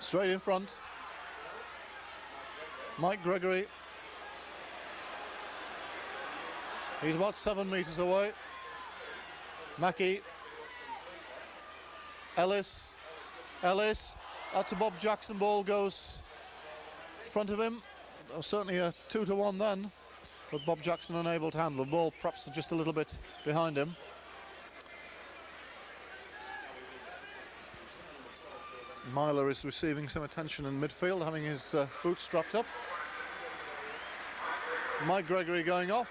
Straight in front. Mike Gregory. He's about 7 metres away. Mackey. Ellis. Out to Bob Jackson. Ball goes in front of him. Certainly a 2-1 then. But Bob Jackson unable to handle the ball. Perhaps just a little bit behind him. Myler is receiving some attention in midfield, having his boots strapped up. Mike Gregory going off.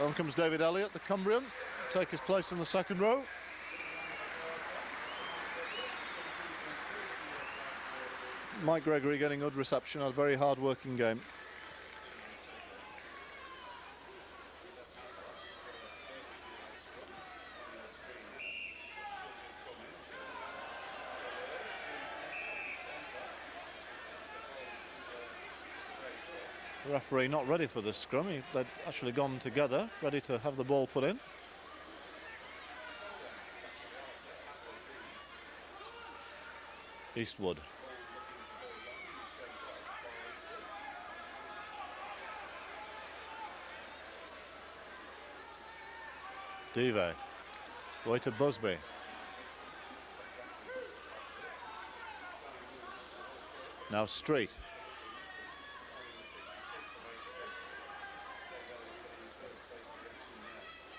On comes David Elliott, the Cumbrian, take his place in the second row. Mike Gregory getting good reception, a very hard-working game. The referee not ready for this scrum. They'd actually gone together, ready to have the ball put in. Eastwood. Dive. Way to Busby. Now Street.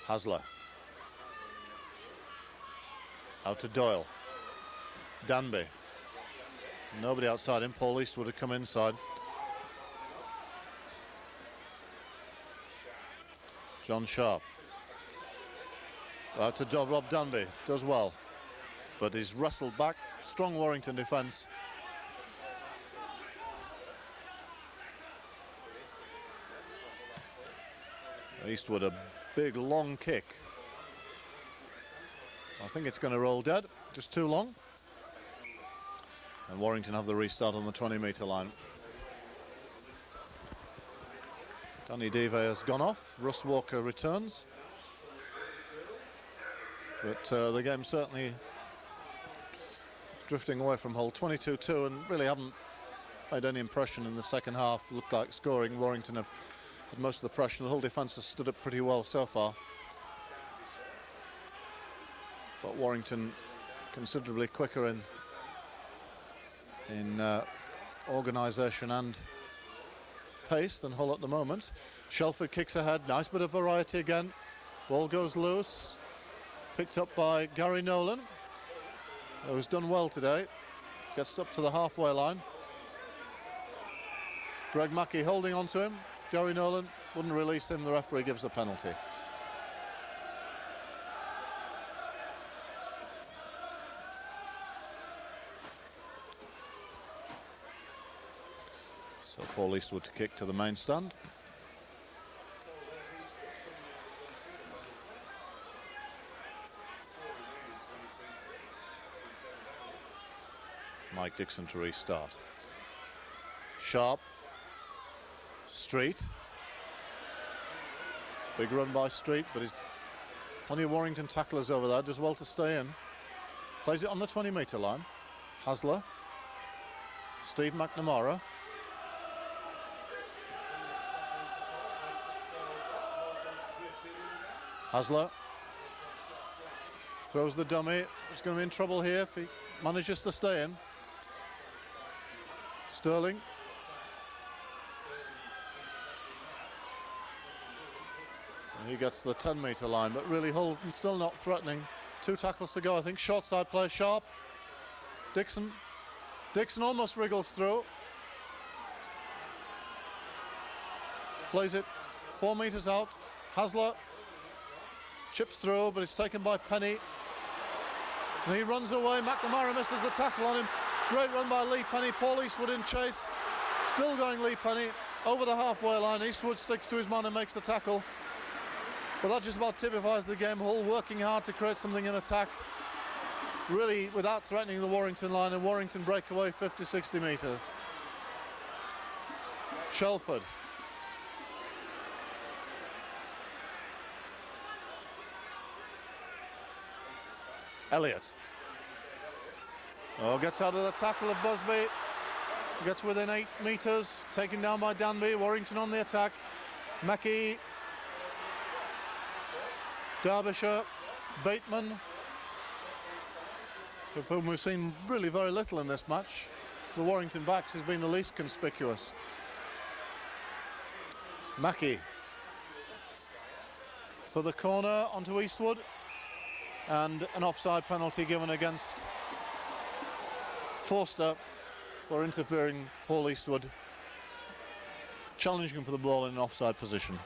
Hasler. Out to Doyle. Danby. Nobody outside him. Paul Eastwood had come inside. John Sharp. Out to Rob Danby. Does well. But he's wrestled back. Strong Warrington defence. Eastwood, a big long kick. I think it's going to roll dead. Just too long. And Warrington have the restart on the 20-metre line. Danny Dive has gone off. Russ Walker returns. But the game certainly drifting away from hole 22-2 and really haven't made any impression in the second half. Looked like scoring. Warrington have had most of the pressure. The whole defence has stood up pretty well so far. But Warrington considerably quicker in organisation and pace than Hull at the moment. Shelford kicks ahead. Nice bit of variety again. Ball goes loose. Picked up by Gary Nolan, who's done well today. Gets up to the halfway line. Greg Mackey holding on to him. Gary Nolan wouldn't release him. The referee gives the penalty. So Paul Eastwood to kick to the main stand. Mike Dixon to restart. Sharp. Street. Big run by Street, but he's plenty of Warrington tacklers over there. Does well to stay in. Plays it on the 20-metre line. Hasler. Steve McNamara. Hasler. Throws the dummy. He's going to be in trouble here if he manages to stay in. Sterling. And he gets the 10-metre line, but really Hull still not threatening. 2 tackles to go, I think. Short side play, Sharp. Dixon. Dixon almost wriggles through. Plays it 4 metres out. Hasler. Chips through, but it's taken by Penny. And he runs away. McNamara misses the tackle on him. Great run by Lee Penny. Paul Eastwood in chase. Still going Lee Penny over the halfway line. Eastwood sticks to his man and makes the tackle. But that just about typifies the game. Hull working hard to create something in attack. Really without threatening the Warrington line, and Warrington break away 50-60 metres. Shelford. Elliott. Oh, gets out of the tackle of Busby. Gets within 8 metres. Taken down by Danby. Warrington on the attack. Mackey. Derbyshire. Bateman, of whom we've seen really very little in this match. The Warrington backs has been the least conspicuous. Mackey. For the corner onto Eastwood. And an offside penalty given against Forster for interfering Paul Eastwood, challenging him for the ball in an offside position.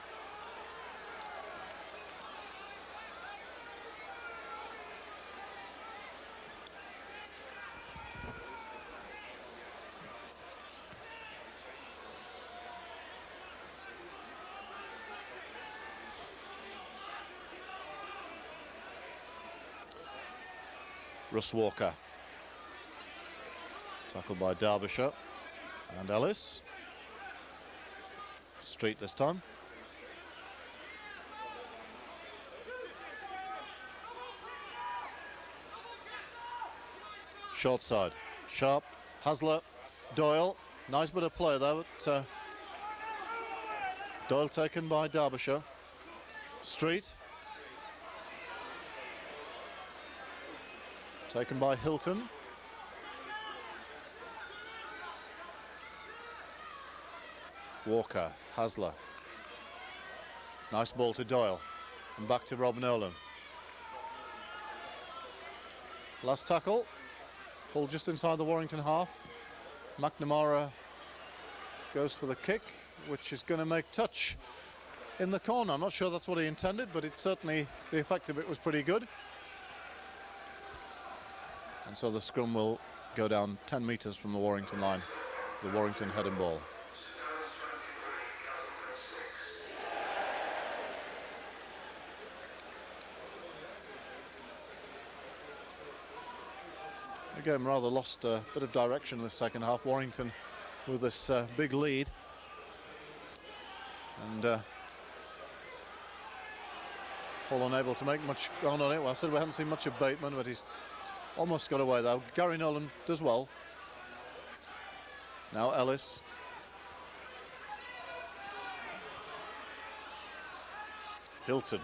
Russ Walker. Tackled by Derbyshire and Ellis. Street this time. Short side. Sharp, Hasler, Doyle. Nice bit of play there, but Doyle taken by Derbyshire. Street. Taken by Hilton. Walker, Hasler. Nice ball to Doyle. And back to Rob Nolan. Last tackle. Ball just inside the Warrington half. McNamara goes for the kick, which is going to make touch in the corner. I'm not sure that's what he intended, but it certainly, the effect of it was pretty good. And so the scrum will go down 10 metres from the Warrington line. The Warrington head and ball. The game rather lost a bit of direction in the second half. Warrington with this big lead. And Hull unable to make much ground on it. Well, I said we haven't seen much of Bateman, but he's almost got away though. Gary Nolan does well. Now Ellis. Hilton.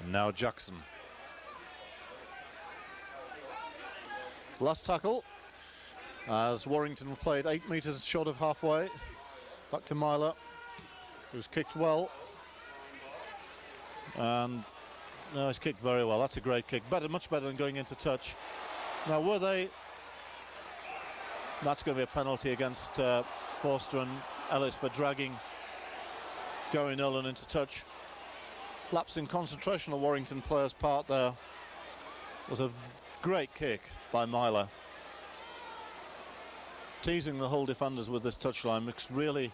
And now Jackson. Last tackle as Warrington played 8 metres short of halfway. Back to Myler, who's kicked well. And no, he's kicked very well. That's a great kick. Much better than going into touch. Now, were they... That's going to be a penalty against Forster and Ellis for dragging Gary Nolan into touch. Lapse in concentration on the Warrington players' part there. Was a great kick by Myler. Teasing the Hull defenders with this touchline. It's really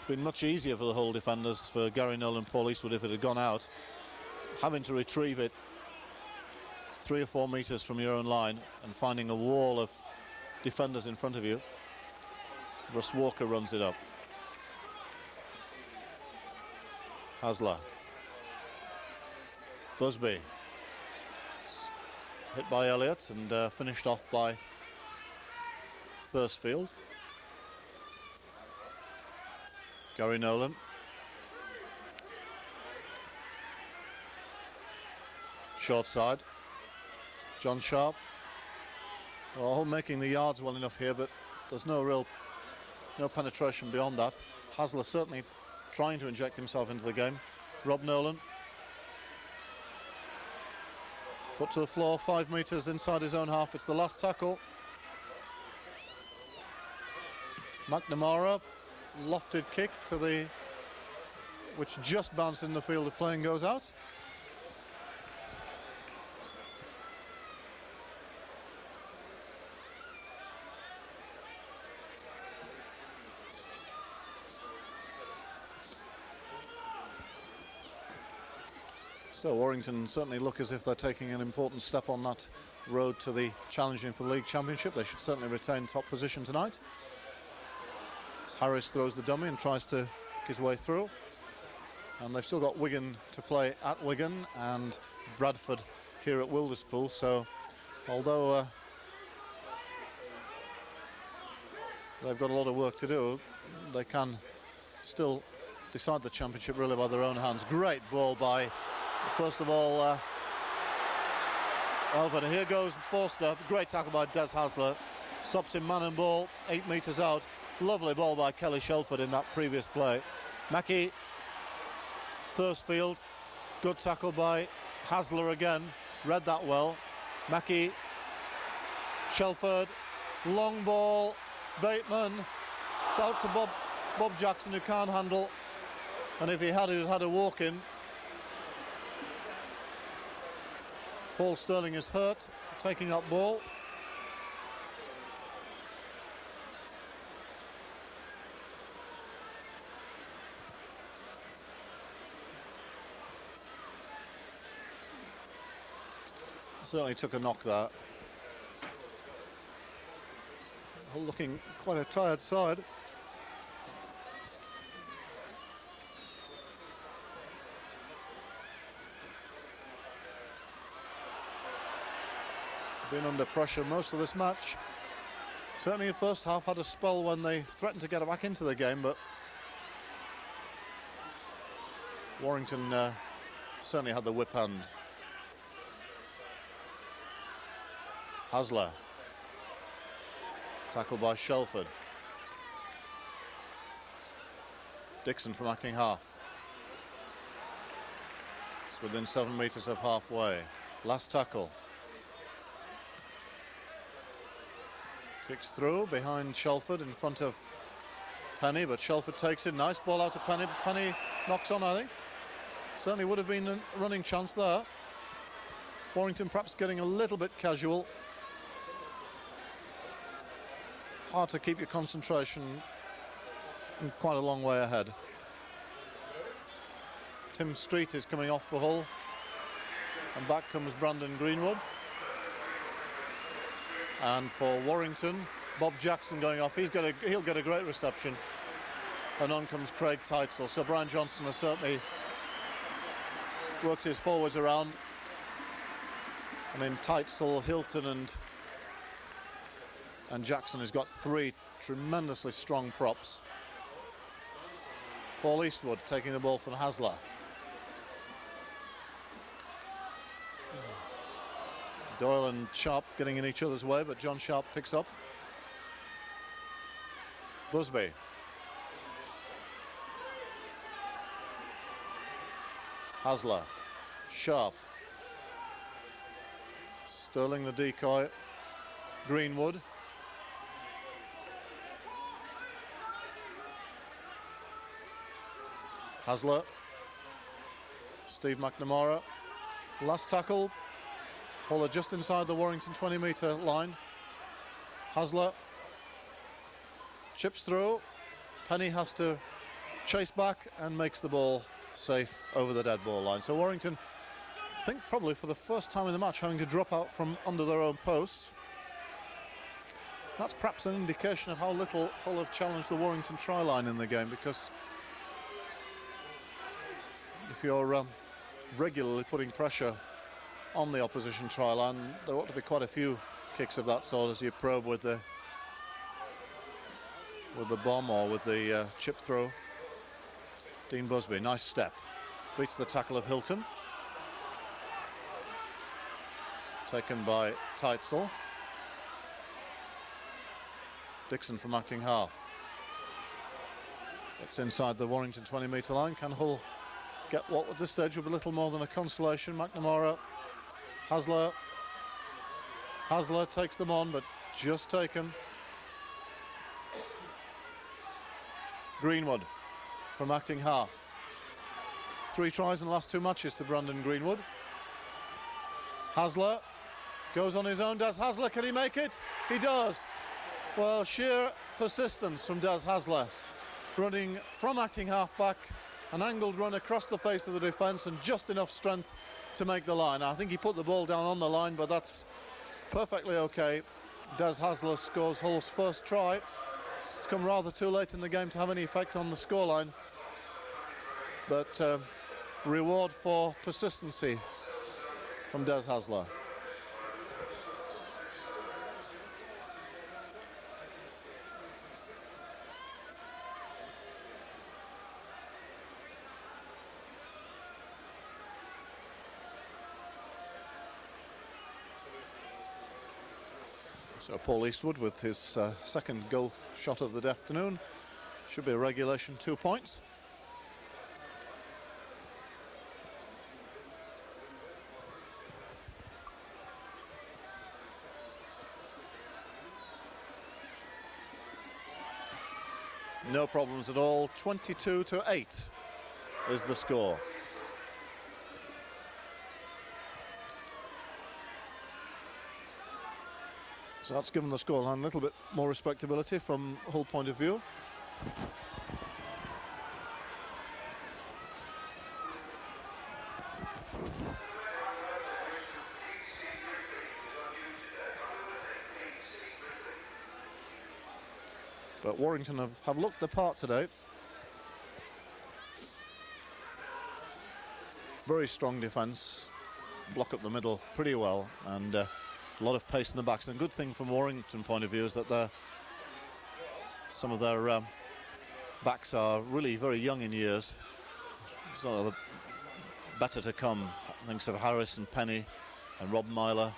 been much easier for the Hull defenders, for Gary Nolan and Paul Eastwood, if it had gone out. Having to retrieve it 3 or 4 metres from your own line and finding a wall of defenders in front of you. Russ Walker runs it up. Hasler. Busby. Hit by Elliott and finished off by Thursfield. Gary Nolan. Short side. John Sharp. Well, making the yards well enough here, but there's no penetration beyond that. Hasler certainly trying to inject himself into the game. Rob Nolan. Put to the floor, 5 metres inside his own half. It's the last tackle. McNamara, lofted kick to the, which just bounced in the field of play and goes out. So Warrington certainly look as if they're taking an important step on that road to the challenging for the league championship. They should certainly retain top position tonight. As Harris throws the dummy and tries to kick his way through. And they've still got Wigan to play at Wigan and Bradford here at Wilderspool. So although they've got a lot of work to do, they can still decide the championship really by their own hands. Great ball by, first of all, Elvin. Here goes Forster. Great tackle by Des Hasler. Stops him man and ball, 8 metres out. Lovely ball by Kelly Shelford in that previous play. Mackie, Thursfield. Good tackle by Hasler again. Read that well. Mackie, Shelford. Long ball. Bateman. It's out to Bob Jackson, who can't handle. And if he had a walk in. Paul Sterling is hurt, taking up ball. Certainly took a knock there. Looking quite a tired side. been under pressure most of this match. Certainly the first half had a spell when they threatened to get back into the game, but Warrington certainly had the whip hand. Hasler, tackled by Shelford. Dixon from acting half. It's within 7 metres of halfway. Last tackle. Kicks through behind Shelford in front of Penny, but Shelford takes it. Nice ball out to Penny. Penny knocks on, I think. Certainly would have been a running chance there. Warrington perhaps getting a little bit casual. Hard to keep your concentration quite a long way ahead. Tim Street is coming off for Hull, and back comes Brandon Greenwood. And for Warrington, Bob Jackson going off. He'll get a great reception. And on comes Craig Teitzel. So Brian Johnson has certainly worked his forwards around. I mean, Teitzel, Hilton and Jackson has got three tremendously strong props. Paul Eastwood taking the ball from Hasler. Doyle and Sharp getting in each other's way, but John Sharp picks up. Busby. Hasler. Sharp. Sterling the decoy. Greenwood. Hasler. Steve McNamara. Last tackle. Hull just inside the Warrington 20-metre line. Hasler chips through. Penny has to chase back and makes the ball safe over the dead ball line. So Warrington, I think probably for the first time in the match, having to drop out from under their own posts. That's perhaps an indication of how little Hull have challenged the Warrington try line in the game, because if you're regularly putting pressure on the opposition try line, there ought to be quite a few kicks of that sort as you probe with the bomb or with the chip throw. Dean Busby, nice step, beats the tackle of Hilton, taken by Teitzel. Dixon from acting half. It's inside the Warrington 20-metre line. Can Hull get what at this stage will be little more than a consolation? McNamara. Hasler takes them on, but just taken. Greenwood from acting half. 3 tries in the last 2 matches to Brandon Greenwood. Hasler goes on his own. Des Hasler, can he make it? He does. Well, sheer persistence from Des Hasler, running from acting half back, an angled run across the face of the defence, and just enough strength to make the line. I think he put the ball down on the line, but that's perfectly okay. Des Hasler scores Hull's first try. It's come rather too late in the game to have any effect on the scoreline, but reward for persistency from Des Hasler. So Paul Eastwood with his second goal shot of the afternoon. Should be a regulation 2 points. No problems at all. 22-8 is the score. So that's given the scoreline a little bit more respectability from Hull point of view. But Warrington have looked the part today. Very strong defence, block up the middle pretty well, and A lot of pace in the backs, and a good thing from Warrington point of view is that some of their backs are really very young in years. So better to come. Thinks of Harris and Penny and Rob Myler.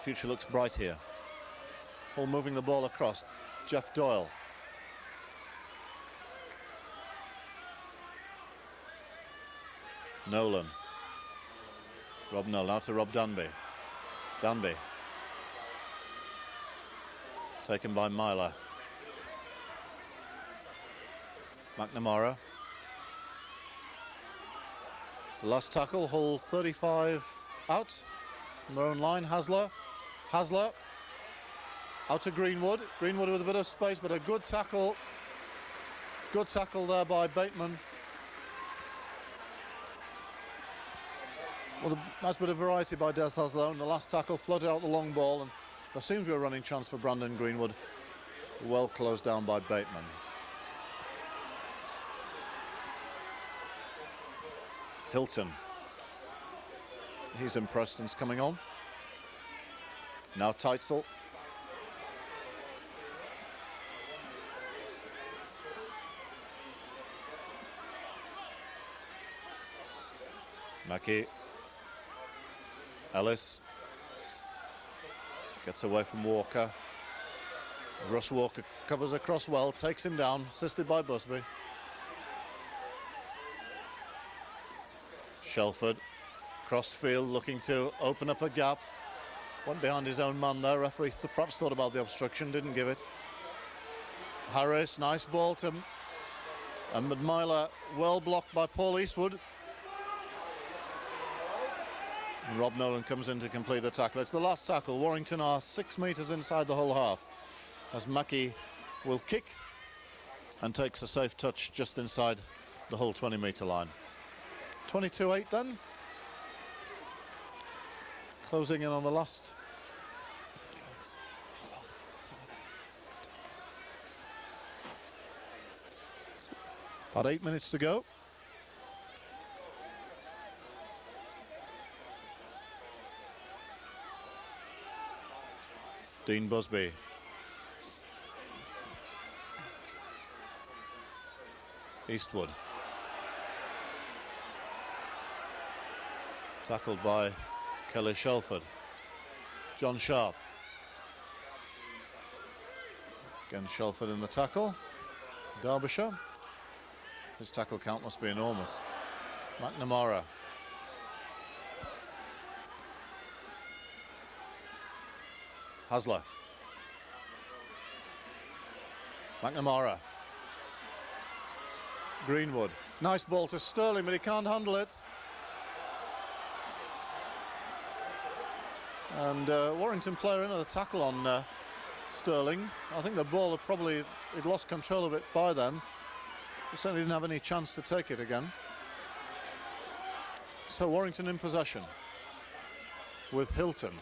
Future looks bright here. Hull moving the ball across. Jeff Doyle. Nolan. Rob Nolan out to Rob Danby. Danby. Taken by Myler. McNamara. The last tackle, Hull 35 out from their own line. Hasler out to Greenwood. Greenwood with a bit of space, but a good tackle. Good tackle there by Bateman. Well, a nice bit of variety by Des Hasler, and the last tackle flooded out the long ball, and there seems to be a running chance for Brandon Greenwood. Well closed down by Bateman. Hilton. He's impressed since coming on. Now Teitzel. Mackey. Ellis. Gets away from Walker. Russ Walker covers across well, takes him down, assisted by Busby. Shelford, crossfield, looking to open up a gap. Went behind his own man there. Referee perhaps thought about the obstruction, didn't give it. Harris, nice ball to Myler, well blocked by Paul Eastwood. And Rob Nolan comes in to complete the tackle. It's the last tackle. Warrington are 6 metres inside the whole half, as Mackey will kick and takes a safe touch just inside the whole 20-metre line. 22-8 then. Closing in on the last. About 8 minutes to go. Dean Busby. Eastwood. Tackled by Kelly Shelford. John Sharp. Again, Shelford in the tackle. Derbyshire. His tackle count must be enormous. McNamara. Hasler. McNamara. Greenwood. Nice ball to Sterling, but he can't handle it. And Warrington player in a tackle on Sterling. I think the ball had probably, he'd lost control of it by then. He certainly didn't have any chance to take it again. So Warrington in possession with Hilton.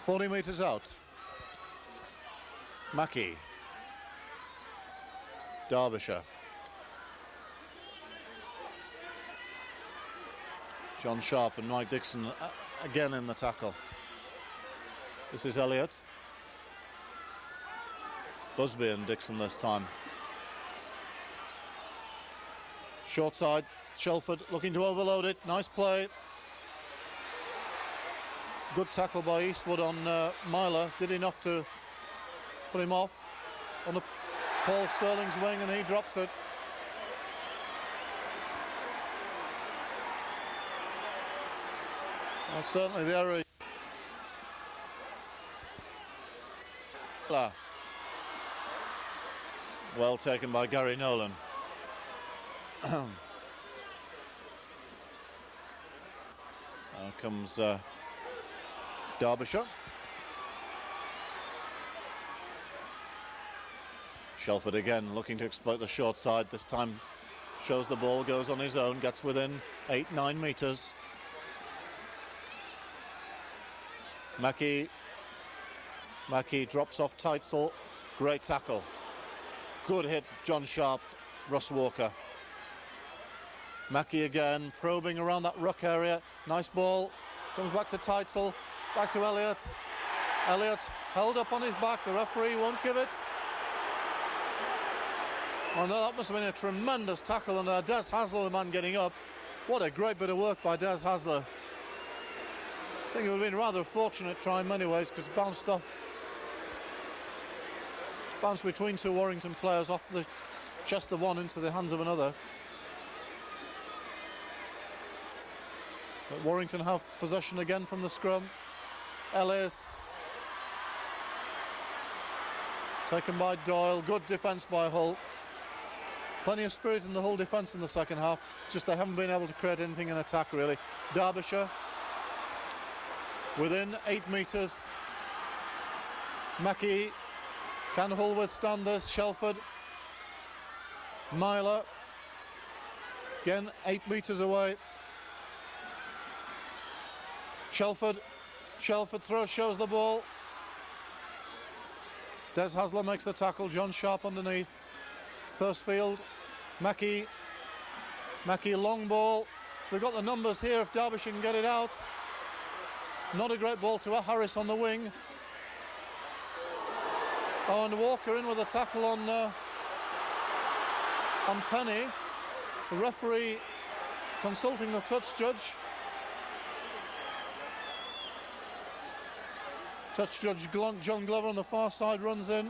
40 metres out. Mackey. Derbyshire. John Sharp and Mike Dixon again in the tackle. This is Elliott. Busby and Dixon this time. Short side, Shelford looking to overload it. Nice play. Good tackle by Eastwood on Myler. Did enough to put him off on the Paul Sterling's wing, and he drops it. Well, certainly the error. Well taken by Gary Nolan. Now comes Derbyshire. Shelford again looking to exploit the short side. This time shows the ball, goes on his own, gets within 8-9 metres. Mackey drops off Teitzel. Great tackle. Good hit, John Sharp, Russ Walker. Mackie again, probing around that ruck area. Nice ball. Comes back to Teitzel. Back to Elliott. Elliott held up on his back. The referee won't give it. Oh no, that must have been a tremendous tackle, and Des Hasler, the man getting up. What a great bit of work by Des Hasler. I think it would have been rather a fortunate try in many ways, because it bounced between two Warrington players off the chest of one into the hands of another. But Warrington have possession again from the scrum. Ellis. Taken by Doyle. Good defence by Hull. Plenty of spirit in the Hull defence in the second half. Just they haven't been able to create anything in attack, really. Derbyshire within 8 metres. Mackie. Can Hull withstand this? Shelford. Myler. Again, 8 metres away. Shelford throws, shows the ball. Des Hasler makes the tackle. John Sharp underneath. Thursfield. Mackie, long ball. They've got the numbers here if Derbyshire can get it out. Not a great ball to Harris on the wing. Oh, and Walker in with a tackle on Penny. The referee consulting the touch judge. Touch judge John Glover on the far side runs in.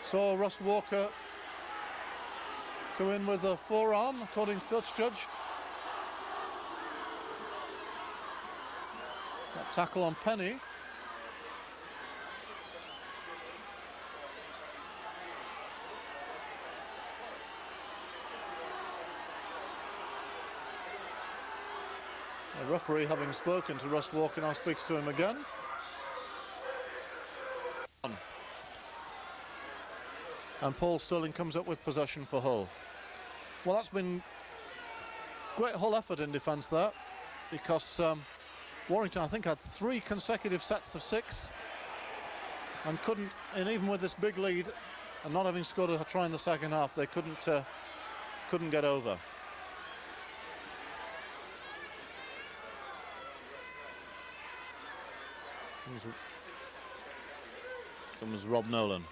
Saw Russ Walker go in with a forearm, according to touch judge. That tackle on Penny. The referee, having spoken to Russ Walker, now speaks to him again. And Paul Stirling comes up with possession for Hull. Well, that's been great Hull effort in defence there, because Warrington, I think, had 3 consecutive sets of 6 and couldn't, and even with this big lead and not having scored a try in the second half, they couldn't get over. Comes Rob Nolan.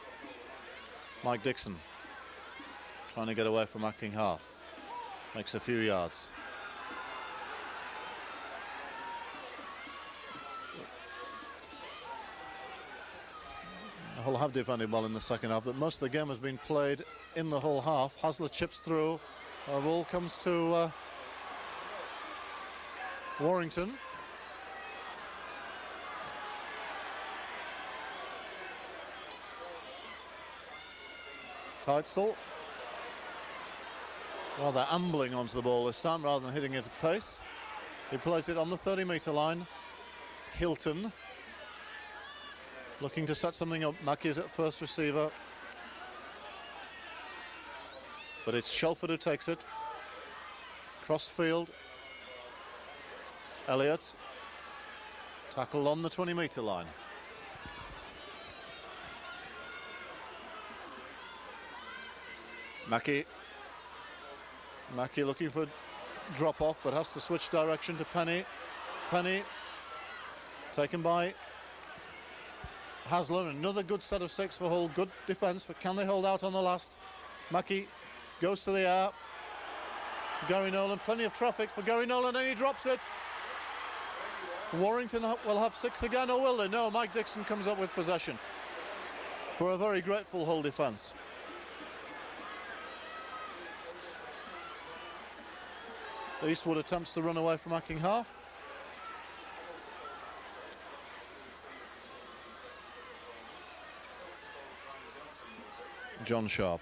Mike Dixon trying to get away from acting half. Makes a few yards. Hull have defended well in the second half, but most of the game has been played in the Hull half. Hasler chips through. The ball comes to Warrington. Teitzel. Rather ambling onto the ball this time rather than hitting it at pace. He plays it on the 30-metre line. Hilton looking to set something up. Mackie's at first receiver, but it's Shelford who takes it. Cross field. Elliott. Tackle on the 20-metre line. Mackie looking for a drop off, but has to switch direction to Penny. Penny taken by Hasler. Another good set of 6 for Hull. Good defence, but can they hold out on the last? Mackie goes to the air. Gary Nolan, plenty of traffic for Gary Nolan, and he drops it. Warrington will have 6 again, or will they? No, Mike Dixon comes up with possession for a very grateful Hull defence. Eastwood attempts to run away from acting half. John Sharp.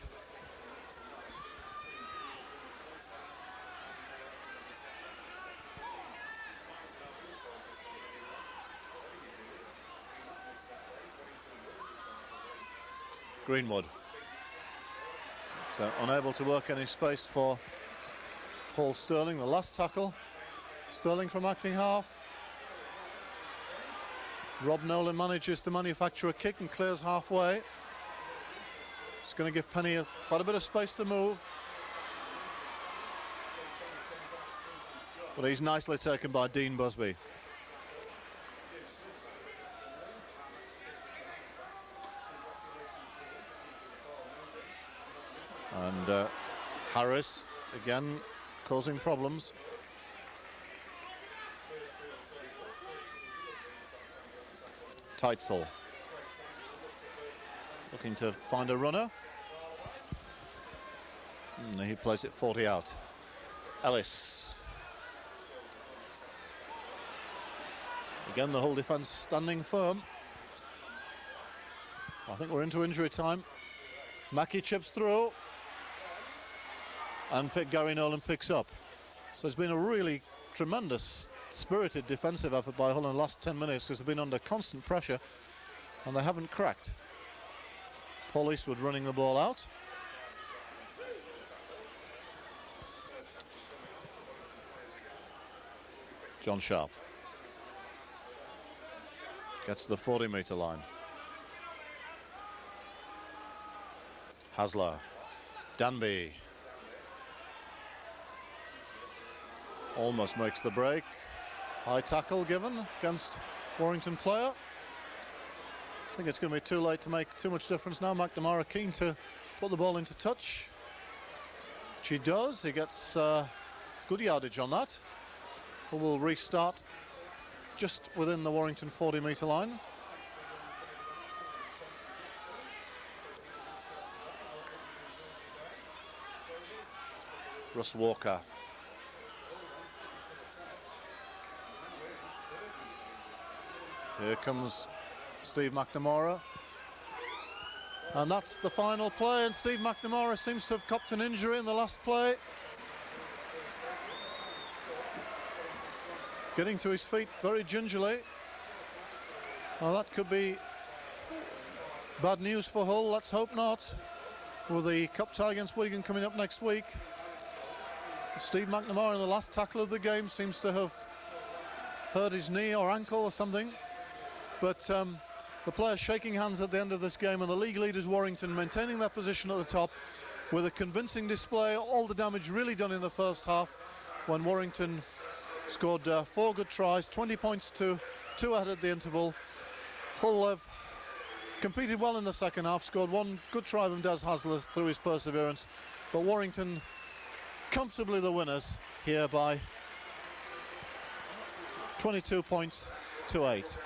Greenwood. So unable to work any space for Paul Stirling. The last tackle. Stirling from acting half. Rob Nolan manages to manufacture a kick and clears halfway. It's going to give Penny quite a bit of space to move. But he's nicely taken by Dean Busby. And Harris again causing problems. Teitzel looking to find a runner. And he plays it 40 out. Ellis. Again, the whole defence standing firm. I think we're into injury time. Mackie chips through. And Gary Nolan picks up. So it's been a really tremendous, spirited defensive effort by Hull in the last 10 minutes because they've been under constant pressure and they haven't cracked. Paul Eastwood running the ball out. John Sharp gets the 40-metre line. Hasler, Danby. Almost makes the break. High tackle given against Warrington player. I think it's going to be too late to make too much difference now. McNamara keen to put the ball into touch. Which he does. He gets good yardage on that. Who will restart just within the Warrington 40-metre line. Russ Walker. Here comes Steve McNamara. And that's the final play, and Steve McNamara seems to have copped an injury in the last play. Getting to his feet very gingerly. Well, that could be bad news for Hull. Let's hope not. With the cup tie against Wigan coming up next week. Steve McNamara in the last tackle of the game seems to have hurt his knee or ankle or something. But the players shaking hands at the end of this game, and the league leaders Warrington maintaining their position at the top with a convincing display. All the damage really done in the first half when Warrington scored 4 good tries, 20 points to 2 ahead at the interval. Hull have competed well in the second half, scored 1 good try from Des Hasler through his perseverance, but Warrington comfortably the winners here by 22 points to 8.